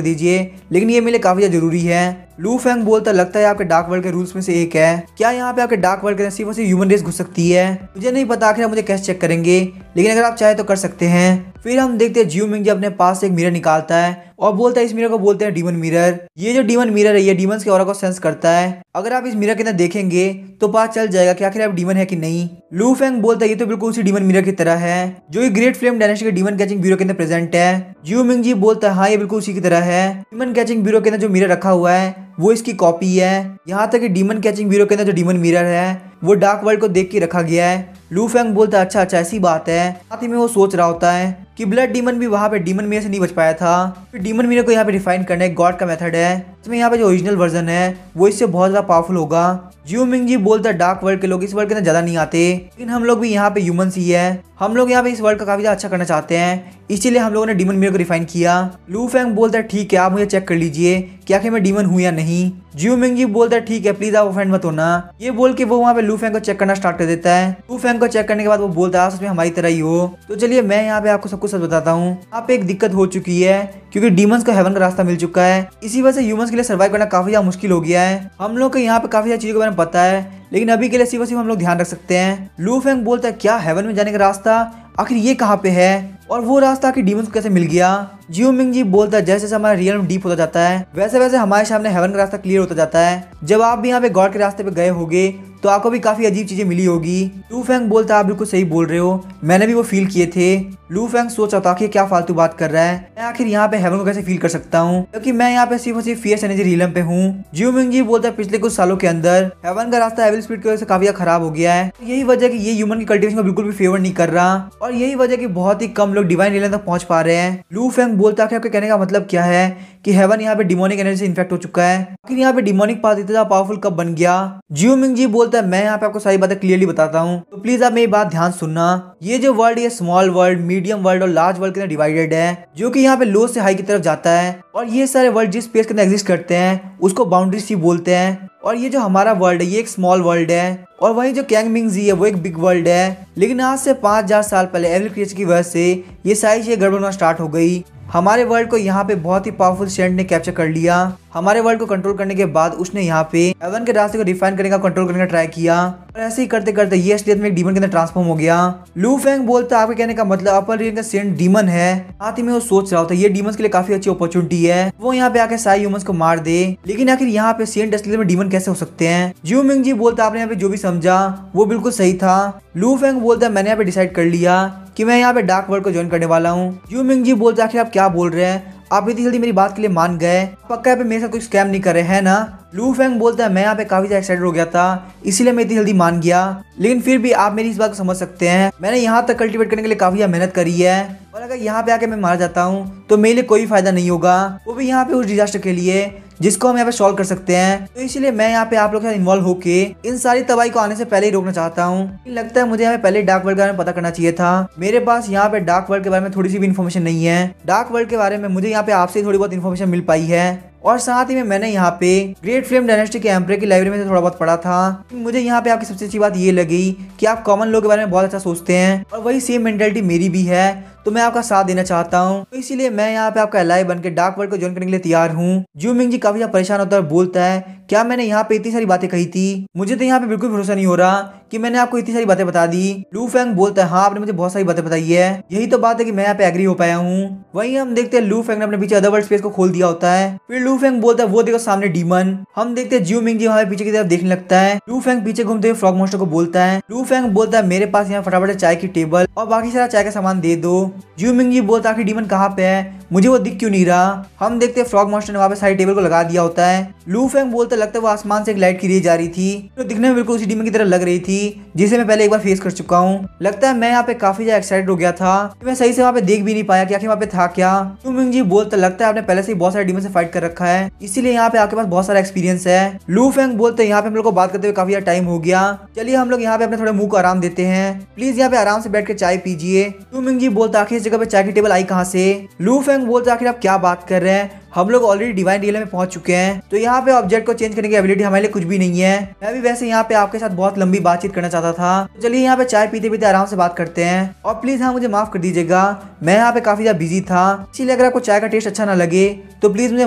दीजिए, लेकिन ये मेरे लिए काफी ज्यादा जरूरी है। लू फेंग बोलता लगता है आपके डार्क वर्ल्ड के रूल्स में से एक है, क्या यहाँ पे आपके डार्क वर्ल्ड के सिर्फ और सिर्फ ह्यूमन रेस घुस सकती है? मुझे नहीं पता आखिर आप मुझे कैसे चेक करेंगे, लेकिन अगर आप चाहे तो कर सकते हैं। फिर हम देखते हैं जियो मिंगजी अपने पास से एक मिरर निकालता है और बोलता है इस मिरर को बोलते हैं डीमन मिरर। ये जो डीमन मिरर है ये डीमंस के ऑरा को सेंस करता है। अगर आप इस मिरर के अंदर देखेंगे तो पता चल जाएगा कि आखिर आप डीमन है कि नहीं। लू फेंग बोलता है ये तो बिल्कुल उसी डीमन मिरर की तरह है जो ये ग्रेट फ्लेम डायनेस्टी के डीमन कैचिंग ब्यूरो के अंदर प्रेजेंट है। जियो मिंगजी बोलता है हाँ ये बिल्कुल उसी की तरह है, डीमन कैचिंग ब्यूरो के अंदर जो मिरर रखा हुआ है वो इसकी कॉपी है। यहाँ तक कि डीमन कैचिंग ब्यूरो के अंदर जो डीमन मिरर है वो डार्क वर्ल्ड को देख के रखा गया है। लू फेंग बोलता है अच्छा ऐसी बात है। साथ ही में वो सोच रहा होता है कि ब्लड डीमन भी वहाँ पे डीमन मिरर से नहीं बच पाया था, फिर डीमन मिरर को यहाँ पे डिफाइन करना एक गॉड का मेथड है, इसमें यहाँ पे जो ओरिजिनल वर्जन है वो इससे बहुत ज्यादा पावरफुल होगा। जियो मिंगजी बोलता है डार्क वर्ल्ड के लोग इस वर्ल्ड के अंदर ज्यादा नहीं आते, लेकिन हम लोग भी यहाँ पे ह्यूमंस ही है, हम लोग यहाँ पे इस वर्ल्ड का काफी ज्यादा अच्छा करना चाहते हैं, इसीलिए हम लोगों ने डीमन मिरर को डिफाइन किया। लू फेंग बोलता है ठीक है आप मुझे चेक कर लीजिए कि आखिर मैं डीमन हूँ या नहीं। जियो मिंगजी बोलता है ठीक है प्लीज आप ऑफेंड मत होना। ये बोल के वो वहाँ पे लू फेंग को चेक करना स्टार्ट कर देता है। लू फेंग को चेक करने के बाद वो बोलता है सच में हमारी तरह ही हो। तो चलिए मैं यहाँ पे आपको सब कुछ सच बताता हूँ। यहाँ पे एक दिक्कत हो चुकी है क्योंकि डीमंस को हेवन का रास्ता मिल चुका है, इसी वजह से ह्यूमंस के लिए सर्वाइव करना काफी ज्यादा मुश्किल हो गया है। हम लोग को यहाँ पे काफी सारी चीजों के बारे में पता है, लेकिन अभी के लिए सिर्फ हम लोग ध्यान रख सकते हैं। लू फेंग बोलता है क्या हेवन में जाने का रास्ता आखिर ये कहाँ पे है और वो रास्ता आखिर डीमंस को कैसे मिल गया? जियो मिंगजी बोलता है जैसे जैसे हमारा रियल डीप होता जाता है वैसे वैसे हमारे सामने हेवन का रास्ता क्लियर होता जाता है। जब आप भी यहाँ पे गॉड के रास्ते पे गए होगे तो आपको भी काफी अजीब चीजें मिली होगी। लू फेंग बोलता है आप बिल्कुल सही बोल रहे हो, मैंने भी वो फील किए थे। लू फेंग सोच रहा था कि क्या फालतू बात कर रहा है, मैं आखिर यहाँ पे हेवन को कैसे फील कर सकता हूँ क्योंकि मैं यहाँ पे सिर्फ और सिर्फ फियर्स एनर्जी रियलम पे हूँ। जियो मिंगजी बोलता है पिछले कुछ सालों के अंदर हेवन का रास्ता एविल स्पीड की वजह से काफी खराब हो गया है, यही वजह कि ये ह्यूमन की कल्टिवेशन को बिल्कुल भी फेवर नहीं कर रहा और यही वजह कि बहुत ही कम लोग डिवाइन रियलम तक पहुंच पा रहे हैं। लू फेंग बोलता है आपके कहने का मतलब क्या है कि हेवन यहाँ पे डिमोनिक एनर्जी से इन्फेक्ट हो चुका है, आखिर यहाँ पे डिमोनिक पावर इतना पावरफुल कब बन गया? जियो मिंगजी बोलता है मैं यहाँ पे आपको सारी बातें क्लियरली बताता हूँ, तो प्लीज आप मेरी बात ध्यान सुनना। ये जो वर्ल्ड ये स्मॉल वर्ल्ड, मीडियम वर्ल्ड और लार्ज वर्ल्ड के अंदर डिवाइडेड है, जो कि यहाँ पे लो से हाई की तरफ जाता है और ये सारे वर्ल्ड जिस स्पेस के अंदर एग्जिस्ट करते हैं उसको बाउंड्री सी बोलते हैं। और ये जो हमारा वर्ल्ड है ये एक स्मॉल वर्ल्ड है और वहीं जो कैंग मिंगजी है वो एक बिग वर्ल्ड है। लेकिन आज से 5000 साल पहले एविल क्रिएचर की वजह से ये सारी चीजें गड़बड़ होना स्टार्ट हो गई। हमारे वर्ल्ड को यहाँ पे बहुत ही पावरफुल सेंट ने कैप्चर कर लिया। हमारे वर्ल्ड को कंट्रोल करने के बाद उसने यहाँ पे हेवन के रास्ते को डिफाइन करने का कंट्रोल करने का ट्राई किया और ऐसे ही करते करते ये असलियत में एक डीमन के अंदर ट्रांसफॉर्म हो गया। लू फेंग बोलता है आपके कहने का मतलब अपर रीजन का सेंट डीमन है। साथ ही में वो सोच रहा होता है ये डीमंस के लिए काफी अच्छी अपॉर्चुनिटी है, वो यहाँ पे आके सारे ह्यूमंस को मार दे, लेकिन आखिर यहाँ पे सेंट असलियत में डीमन कैसे हो सकते हैं? जियो मिंगजी बोलता है आपने यहाँ पे जो भी समझा वो बिल्कुल सही था। लू फेंग बोलता है मैंने यहाँ पे डिसाइड कर लिया कि मैं यहाँ पे डार्क वर्ल्ड को ज्वाइन करने वाला हूँ। जियो मिंगजी बोलता है आखिर आप क्या बोल रहे हैं, आप इतनी जल्दी मेरी बात के लिए मान गए, पक्का यहाँ पे मेरे साथ कोई स्कैम नहीं कर रहे हैं ना? लू फेंग बोलता है मैं यहाँ पे काफी ज्यादा एक्साइटेड हो गया था इसीलिए मैं इतनी जल्दी मान गया, लेकिन फिर भी आप मेरी इस बात को समझ सकते हैं मैंने यहाँ तक कल्टीवेट करने के लिए काफी मेहनत करी है और अगर यहाँ पे आके मैं मारा जाता हूँ तो मेरे लिए कोई फायदा नहीं होगा, वो भी यहाँ पे उस डिजास्टर के लिए जिसको हम यहाँ पे सॉल्व कर सकते हैं। तो इसीलिए मैं यहाँ पे आप लोग के साथ इन्वॉल्व होके इन सारी तबाही को आने से पहले ही रोकना चाहता हूँ। लगता है मुझे यहाँ पे पहले डार्क वर्ल्ड के बारे में पता करना चाहिए था। मेरे पास यहाँ पे डार्क वर्ल्ड के बारे में थोड़ी सी भी इन्फॉर्मेशन नहीं है। डार्क वर्ल्ड के बारे में मुझे यहाँ पे आपसे थोड़ी बहुत इन्फॉर्मेशन मिल पाई है और साथ ही में मैंने यहाँ पे ग्रेट फ्लेम डायनेस्टी के एम्परर की लाइब्रेरी में से थोड़ा बहुत पढ़ा था। मुझे यहाँ पे आपकी सबसे अच्छी बात ये लगी कि आप कॉमन लोग के बारे में बहुत अच्छा सोचते हैं और वही सेम मेंटालिटी मेरी भी है, तो मैं आपका साथ देना चाहता हूँ। तो इसीलिए मैं यहाँ पे आपका एलाय बन के डार्क वर्ल्ड को ज्वाइन करने के लिए तैयार हूँ। जियो मिंगजी काफी ज्यादा परेशान होता है और बोलता है क्या मैंने यहाँ पे इतनी सारी बातें कही थी? मुझे तो यहाँ पे बिल्कुल भरोसा नहीं हो रहा कि मैंने आपको इतनी सारी बातें बता दी। लू फेंग बोलता है हाँ आपने मुझे बहुत सारी बातें बताई है, यही तो बात है कि मैं यहाँ पे एग्री हो पाया हूँ। वहीं हम देखते हैं लू फेंग ने अपने पीछे अदरवर्ल्ड स्पेस को खोल दिया होता है। फिर लू फेंग बोलता है वो देखो सामने डीमन। हम देखते हैं जियो मिंग वहाँ पीछे की तरफ देखने लगता है। लू फेंग पीछे घूमते हुए फ्रॉग मॉन्स्टर को बोलता है। लू फेंग बोलता है मेरे पास यहाँ फटाफट चाय की टेबल और बाकी सारा चाय का सामान दे दो। जियो मिंग बोलता है आखिर डीमन कहाँ पे है, मुझे वो दिख क्यों नहीं रहा। हम देखते हैं फ्रॉग मॉन्स्टर ने वहाँ पे सारी टेबल को लगा दिया होता है। लू फेंग बोलता लगता है वो आसमान से एक लाइट की रे जा रही थी तो दिखने में बिल्कुल उसी डीमन की तरह लग रही थी जिसे मैं पहले एक बार फेस कर चुका हूँ। लगता है मैं यहाँ पे काफी ज्यादा एक्साइटेड हो गया था कि मैं सही से वहाँ पे देख भी नहीं पाया कि आखिर वहाँ पे था क्या। जियो मिंग बोलता लगता है आपने पहले से ही बहुत सारे डीमन से फाइट कर रखा है इसीलिए यहाँ पे आपके पास बहुत सारा एक्सपीरियंस है। लू फेंग बोलते यहाँ पे हम लोग को बात करते हुए काफी ज्यादा टाइम हो गया, चलिए हम लोग यहाँ पे अपने थोड़े मुंह को आराम देते हैं, प्लीज यहाँ पे आराम से बैठ के चाय पीजिए। जियो मिंग बोलता आखिर इस जगह पे चाय की टेबल आई कहाँ से। लू फेंग बोलता आखिर आप क्या बात कर रहे हैं, हम लोग ऑलरेडी डिवाइन रियल में पहुंच चुके हैं तो यहाँ पे ऑब्जेक्ट को चेंज करने की एबिलिटी हमारे लिए कुछ भी नहीं है। मैं भी वैसे यहाँ पे आपके साथ बहुत लंबी बातचीत करना चाहता था, तो चलिए यहाँ पे चाय पीते पीते आराम से बात करते हैं और प्लीज हाँ मुझे माफ कर दीजिएगा, मैं यहाँ पे काफी ज्यादा बिजी था इसीलिए अगर आपको चाय का टेस्ट अच्छा ना लगे तो प्लीज मुझे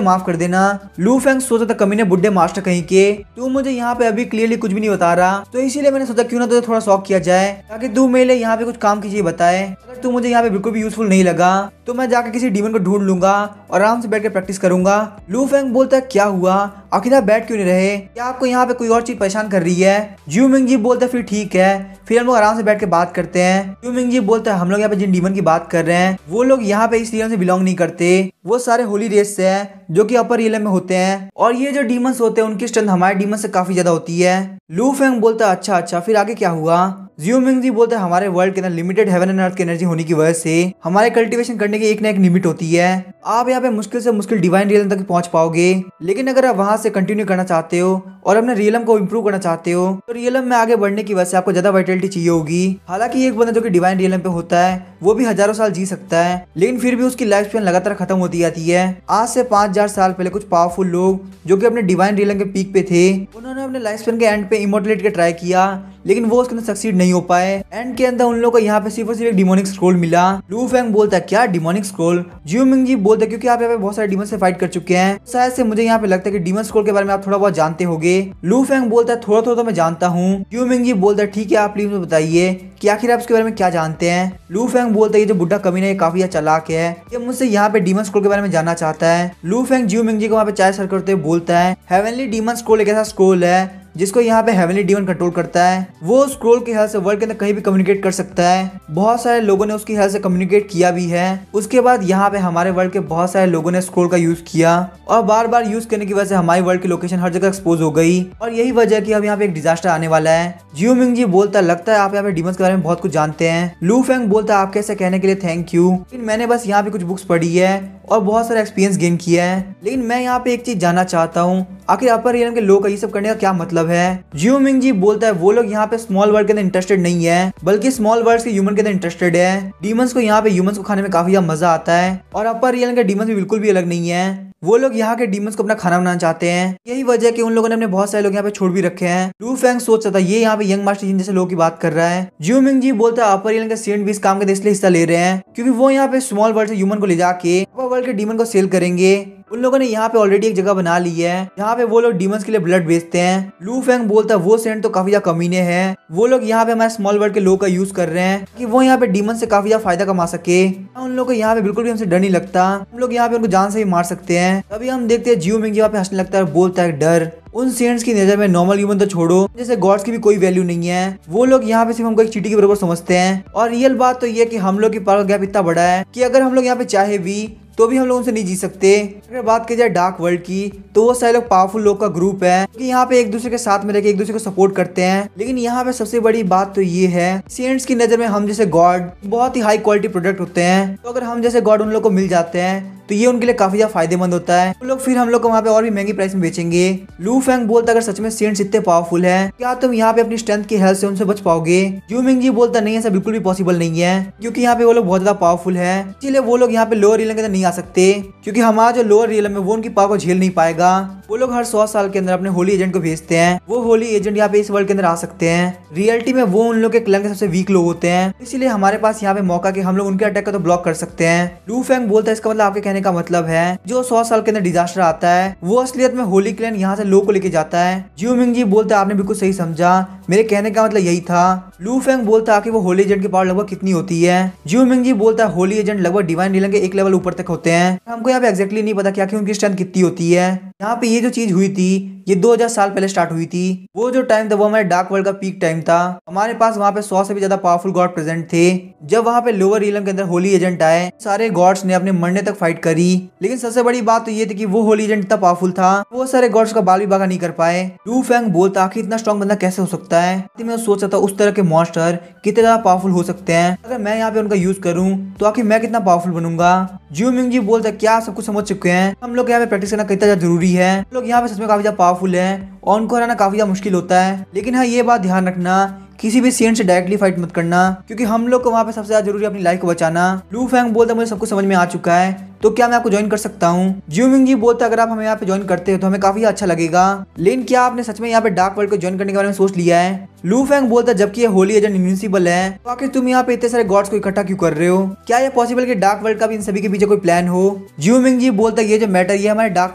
माफ कर देना। लू फेंग सोचा था कमीने बुड्ढे मास्टर कहीं के, तू मुझे यहाँ पे अभी क्लियरली कुछ भी नहीं बता रहा तो इसीलिए मैंने सोचा क्यों ना तुझे थोड़ा शौक किया जाए ताकि तू मेरे लिए यहाँ पे कुछ काम की चीज बताए। अगर तू मुझे यहाँ पे बिल्कुल भी यूजफुल नहीं लगा तो मैं जाकर किसी डीमन को ढूंढ लूंगा और आराम से बैठ के प्रैक्टिस करूंगा। लू फेंग बोलता है क्या हुआ, आखिर आप बैठ क्यों नहीं रहे, क्या आपको यहाँ पे कोई और चीज परेशान कर रही है। जियो मिंग बोलता है फिर ठीक है, फिर हम लोग आराम से बैठ के बात करते हैं। जियो मिंग बोलता है हम लोग यहाँ पे जिन डीमन की बात कर रहे हैं वो लोग यहाँ पे इस रियल से बिलोंग नहीं करते, वो सारे होली रेस से हैं जो कि अपर रियल में होते हैं और ये जो डीमंस होते हैं उनकी स्ट्रेंथ हमारे डीमन से काफी ज्यादा होती है। लू फेंग बोलता है अच्छा फिर आगे क्या हुआ। जियो मिंग बोलता है हमारे वर्ल्ड के अंदर लिमिटेड हेवन एंड अर्थ की एनर्जी होने की वजह से हमारे कल्टीवेशन करने की एक ना एक लिमिट होती है। आप यहाँ पे मुश्किल से मुश्किल डिवाइन रियलम तक पहुंच पाओगे, लेकिन अगर आप वहां से कंटिन्यू करना चाहते हो और अपने रियलम को इम्प्रूव करना चाहते हो तो रियलम में आगे बढ़ने की वजह से आपको ज्यादा वाइटलिटी चाहिए होगी। हालांकि एक बंदा जो कि डिवाइन रियलम पे होता है वो भी हजारों साल जी सकता है, लेकिन फिर भी उसकी लाइफ स्पैन लगातार खत्म होती जाती है। आज से 5000 साल पहले कुछ पावरफुल लोग जो कि अपने डिवाइन रियलम के पीक पे थे उन्होंने अपने लाइफ स्पैन के एंड पे इमोर्टलिटी का ट्राई किया, लेकिन वो उसके अंदर सक्सीड नहीं हो पाए। एंड के अंदर उन लोगों को यहाँ पे सिर्फ और सिर्फ एक डिमोनिक स्क्रोल मिला। लू फेंग बोलता है क्या डिमोनिक स्क्रोल। जियो मिंग बोलता है क्योंकि आप यहाँ पे बहुत सारे डीमन से फाइट कर चुके हैं शायद से मुझे यहाँ पे लगता है कि डीमन स्क्रोल के बारे में आप थोड़ा बहुत जानते होंगे। लू फेंग बोलता है थोड़ा थोड़ा तो मैं जानता हूँ। जियो मिंग बोलता है ठीक है आप प्लीज मुझे बताइए कि आखिर आप इसके बारे में क्या जानते हैं। लू फेंग बोलता है ये जो बुढ़ा कमीना है काफी चालाक है, ये मुझसे यहाँ पे डीमन स्क्रोल के बारे में जानना चाहता है। लू फेंग जियो मिंग को वहाँ पे चाय सर्व करते हुए बोलता है हेवनली डीमन स्क्रोल एक ऐसा स्क्रोल है जिसको यहाँ पे हेवनली डीमन कंट्रोल करता है, वो स्क्रोल की हेल्प से वर्ल्ड के अंदर कहीं भी कम्युनिकेट कर सकता है। बहुत सारे लोगों ने उसकी हेल्प से कम्युनिकेट किया भी है। उसके बाद यहाँ पे हमारे वर्ल्ड के बहुत सारे लोगों ने स्क्रोल का यूज किया और बार बार यूज करने की वजह से हमारी वर्ल्ड की लोकेशन हर जगह एक्सपोज हो गई और यही वजह कि अब यहाँ पे एक डिजास्टर आने वाला है। जियो मिंग बोलता लगता है आप यहाँ पे डीमंस के बारे में बहुत कुछ जानते हैं। लू फेंग बोलता है आपके ऐसा कहने के लिए थैंक यू, लेकिन मैंने बस यहाँ पे कुछ बुक्स पढ़ी है और बहुत सारा एक्सपीरियंस गेन किया है, लेकिन मैं यहाँ पे एक चीज जानना चाहता हूँ आखिर अपर रियलम के लोग का ये सब करने का क्या मतलब है। जियो मिंग बोलता है वो लोग यहाँ पे स्मॉल वर्ल्ड के अंदर इंटरेस्टेड नहीं है बल्कि स्मॉल वर्ल्ड के ह्यूमन के अंदर इंटरेस्टेड है। डीमंस को यहाँ पे ह्यूमंस को खाने में काफी ज्यादा मजा आता है और अपर रियलम के डीमंस भी बिल्कुल भी अलग नहीं है, वो लोग यहाँ के डीमंस को अपना खाना बनाना चाहते हैं। यही वजह कि उन लोगों ने अपने बहुत सारे लोग यहाँ पे छोड़ भी रखे हैं। लू फेंग सोच रहा था ये यहाँ पे यंग मास्टर जिन जैसे लोगों की बात कर रहा है। जियो मिंग बोलता है अपर रियलम के सेंट भी इस काम के इसलिए हिस्सा ले रहे हैं क्योंकि वो यहाँ पे स्मॉल वर्ल्ड से ह्यूमन को ले जाके अपर वर्ल्ड के डीमन को सेल करेंगे। उन लोगों ने यहाँ पे ऑलरेडी एक जगह बना ली है जहाँ पे वो लोग डीमंस के लिए ब्लड बेचते हैं। लू फेंग बोलता है वो सेंट तो काफी ज्यादा कमीने हैं, वो लोग यहाँ पे हमारे स्मॉल वर्ल्ड के लोग का यूज कर रहे हैं कि वो यहाँ पे डीमन से काफी ज्यादा फायदा कमा सके। उन लोगों को यहाँ पे बिल्कुल भी हमसे डर नहीं लगता, हम लोग यहाँ पे उनको जान से भी मार सकते हैं। तभी हम देखते हैं जियो मिंग यहाँ पे हंसने लगता है और बोलता है डर उन सेंट्स की नजर में नॉर्मल ह्यूमन तो छोड़ो जैसे गॉड्स की भी कोई वैल्यू नहीं है, वो लोग यहाँ पे सिर्फ हमको एक चींटी के बराबर समझते हैं। और रियल बात तो ये कि हम लोग की पावर गैप इतना बड़ा है कि अगर हम लोग यहाँ पे चाहे भी तो भी हम लोग उनसे नहीं जी सकते। अगर बात की जाए डार्क वर्ल्ड की तो वो सारे लोग पावरफुल लोग का ग्रुप है कि यहाँ पे एक दूसरे के साथ में रहकर एक दूसरे को सपोर्ट करते हैं। लेकिन यहाँ पे सबसे बड़ी बात तो ये है सेंट्स की नजर में हम जैसे गॉड बहुत ही हाई क्वालिटी प्रोडक्ट होते हैं, तो अगर हम जैसे गॉड उन लोग को मिल जाते हैं तो ये उनके लिए काफी ज्यादा फायदेमंद होता है। वो लोग फिर हम लोग को वहाँ पे और भी महंगी प्राइस में बेचेंगे। लू फेंग बोलता अगर सच में सेंट्स इतने पावरफुल है क्या तुम यहाँ पे अपनी स्ट्रेंथ की हेल्प से उनसे बच पाओगे। जियो मिंग बोलता नहीं ऐसा बिल्कुल भी पॉसिबल नहीं है क्योंकि यहाँ पे वो लोग बहुत ज्यादा पावरफुल है, इसीलिए वो लोग यहाँ पे लोअर रियलम के अंदर नहीं आ सकते क्योंकि हमारा जो लोअर रियलम है वो उनकी पावर को झेल नहीं पाएगा। वो लोग हर 100 साल के अंदर अपने होली एजेंट को भेजते हैं, वो होली एजेंट यहाँ पे इस वर्ल्ड के अंदर आ सकते हैं। रियलिटी में वो उन लोग के क्लैन के सबसे वीक लोग होते हैं, इसीलिए हमारे पास यहाँ पे मौका कि हम लोग उनके अटैक को तो ब्लॉक कर सकते हैं। लू फेंग बोलता है इसका मतलब आपके कहने का मतलब है जो 100 साल के अंदर डिजास्टर आता है वो असलियत में होली क्लैन यहाँ से लोग को लेके जाता है। जियो मिंग बोलता है आपने बिल्कुल सही समझा, मेरे कहने का मतलब यही था। लू फेंग बोलता है कि वो होली एजेंट की पावर लगभग कितनी होती है। जियो मिंगजी बोलता है होली एजेंट लगभग डिवाइन रीलन के एक लेवल ऊपर तक होते हैं। हमको यहाँ पे एग्जैक्टली नहीं पता कि उनकी स्ट्रेंथ कितनी होती है। यहाँ पे ये जो चीज हुई थी ये 2000 साल पहले स्टार्ट हुई थी। वो जो टाइम था वो हमारे डार्क वर्ल्ड का पीक टाइम था। हमारे पास वहाँ पे 100 से भी ज्यादा पावरफुल गॉड प्रेजेंट थे। जब वहाँ पे लोअर रीलम के अंदर होली एजेंट आए सारे गॉड्स ने अपने मरने तक फाइट करी। लेकिन सबसे बड़ी बात तो ये थी कि वो होली एजेंट इतना पावरफुल था वो सारे गॉड्स का बाल भी बागा नहीं कर पाए। लू फेंग बोलता आखिर इतना स्ट्रॉन्ग बंदा कैसे हो सकता है। मैं सोच रहा था उस तरह के मॉन्स्टर कितने ज्यादा पावरफुल हो सकते हैं। अगर मैं यहाँ पे उनका यूज करूँ तो आखिर मैं कितना पावरफुल बनूंगा। जियो मिंगजी बोलता क्या सब कुछ समझ चुके हैं। हम लोग यहाँ पे प्रैक्टिस करना कितना ज्यादा जरूरी है। हम लोग यहाँ पे सच में काफी ज्यादा पावरफुल है और उनको हराना काफी ज्यादा मुश्किल होता है। लेकिन हाँ ये बात ध्यान रखना किसी भी सेंट से डायरेक्टली फाइट मत करना क्योंकि हम लोग को वहाँ पे सबसे ज्यादा जरूरी है अपनी लाइफ को बचाना। लू फेंग बोलता मुझे सब कुछ समझ में आ चुका है तो क्या मैं आपको ज्वाइन कर सकता हूँ। जियो मिंगजी बोलता अगर आप हमें यहाँ पे ज्वाइन करते हो तो हमें काफी अच्छा लगेगा। लेकिन क्या आपने सच में यहाँ पे डार्क वर्ल्ड को ज्वाइन करने के बारे में सोच लिया है। लू फेंग बोलता जबकि ये होली एजेंट इनविंसिबल है तो आखिर तुम यहाँ पे इतने सारे गॉड्स को इकट्ठा क्यों कर रहे हो। क्या ये पॉसिबल कि डार्क वर्ल्ड का भी इन सभी के पीछे कोई प्लान हो। जियो मिंगजी बोलता ये जो मैटर ये हमारे डार्क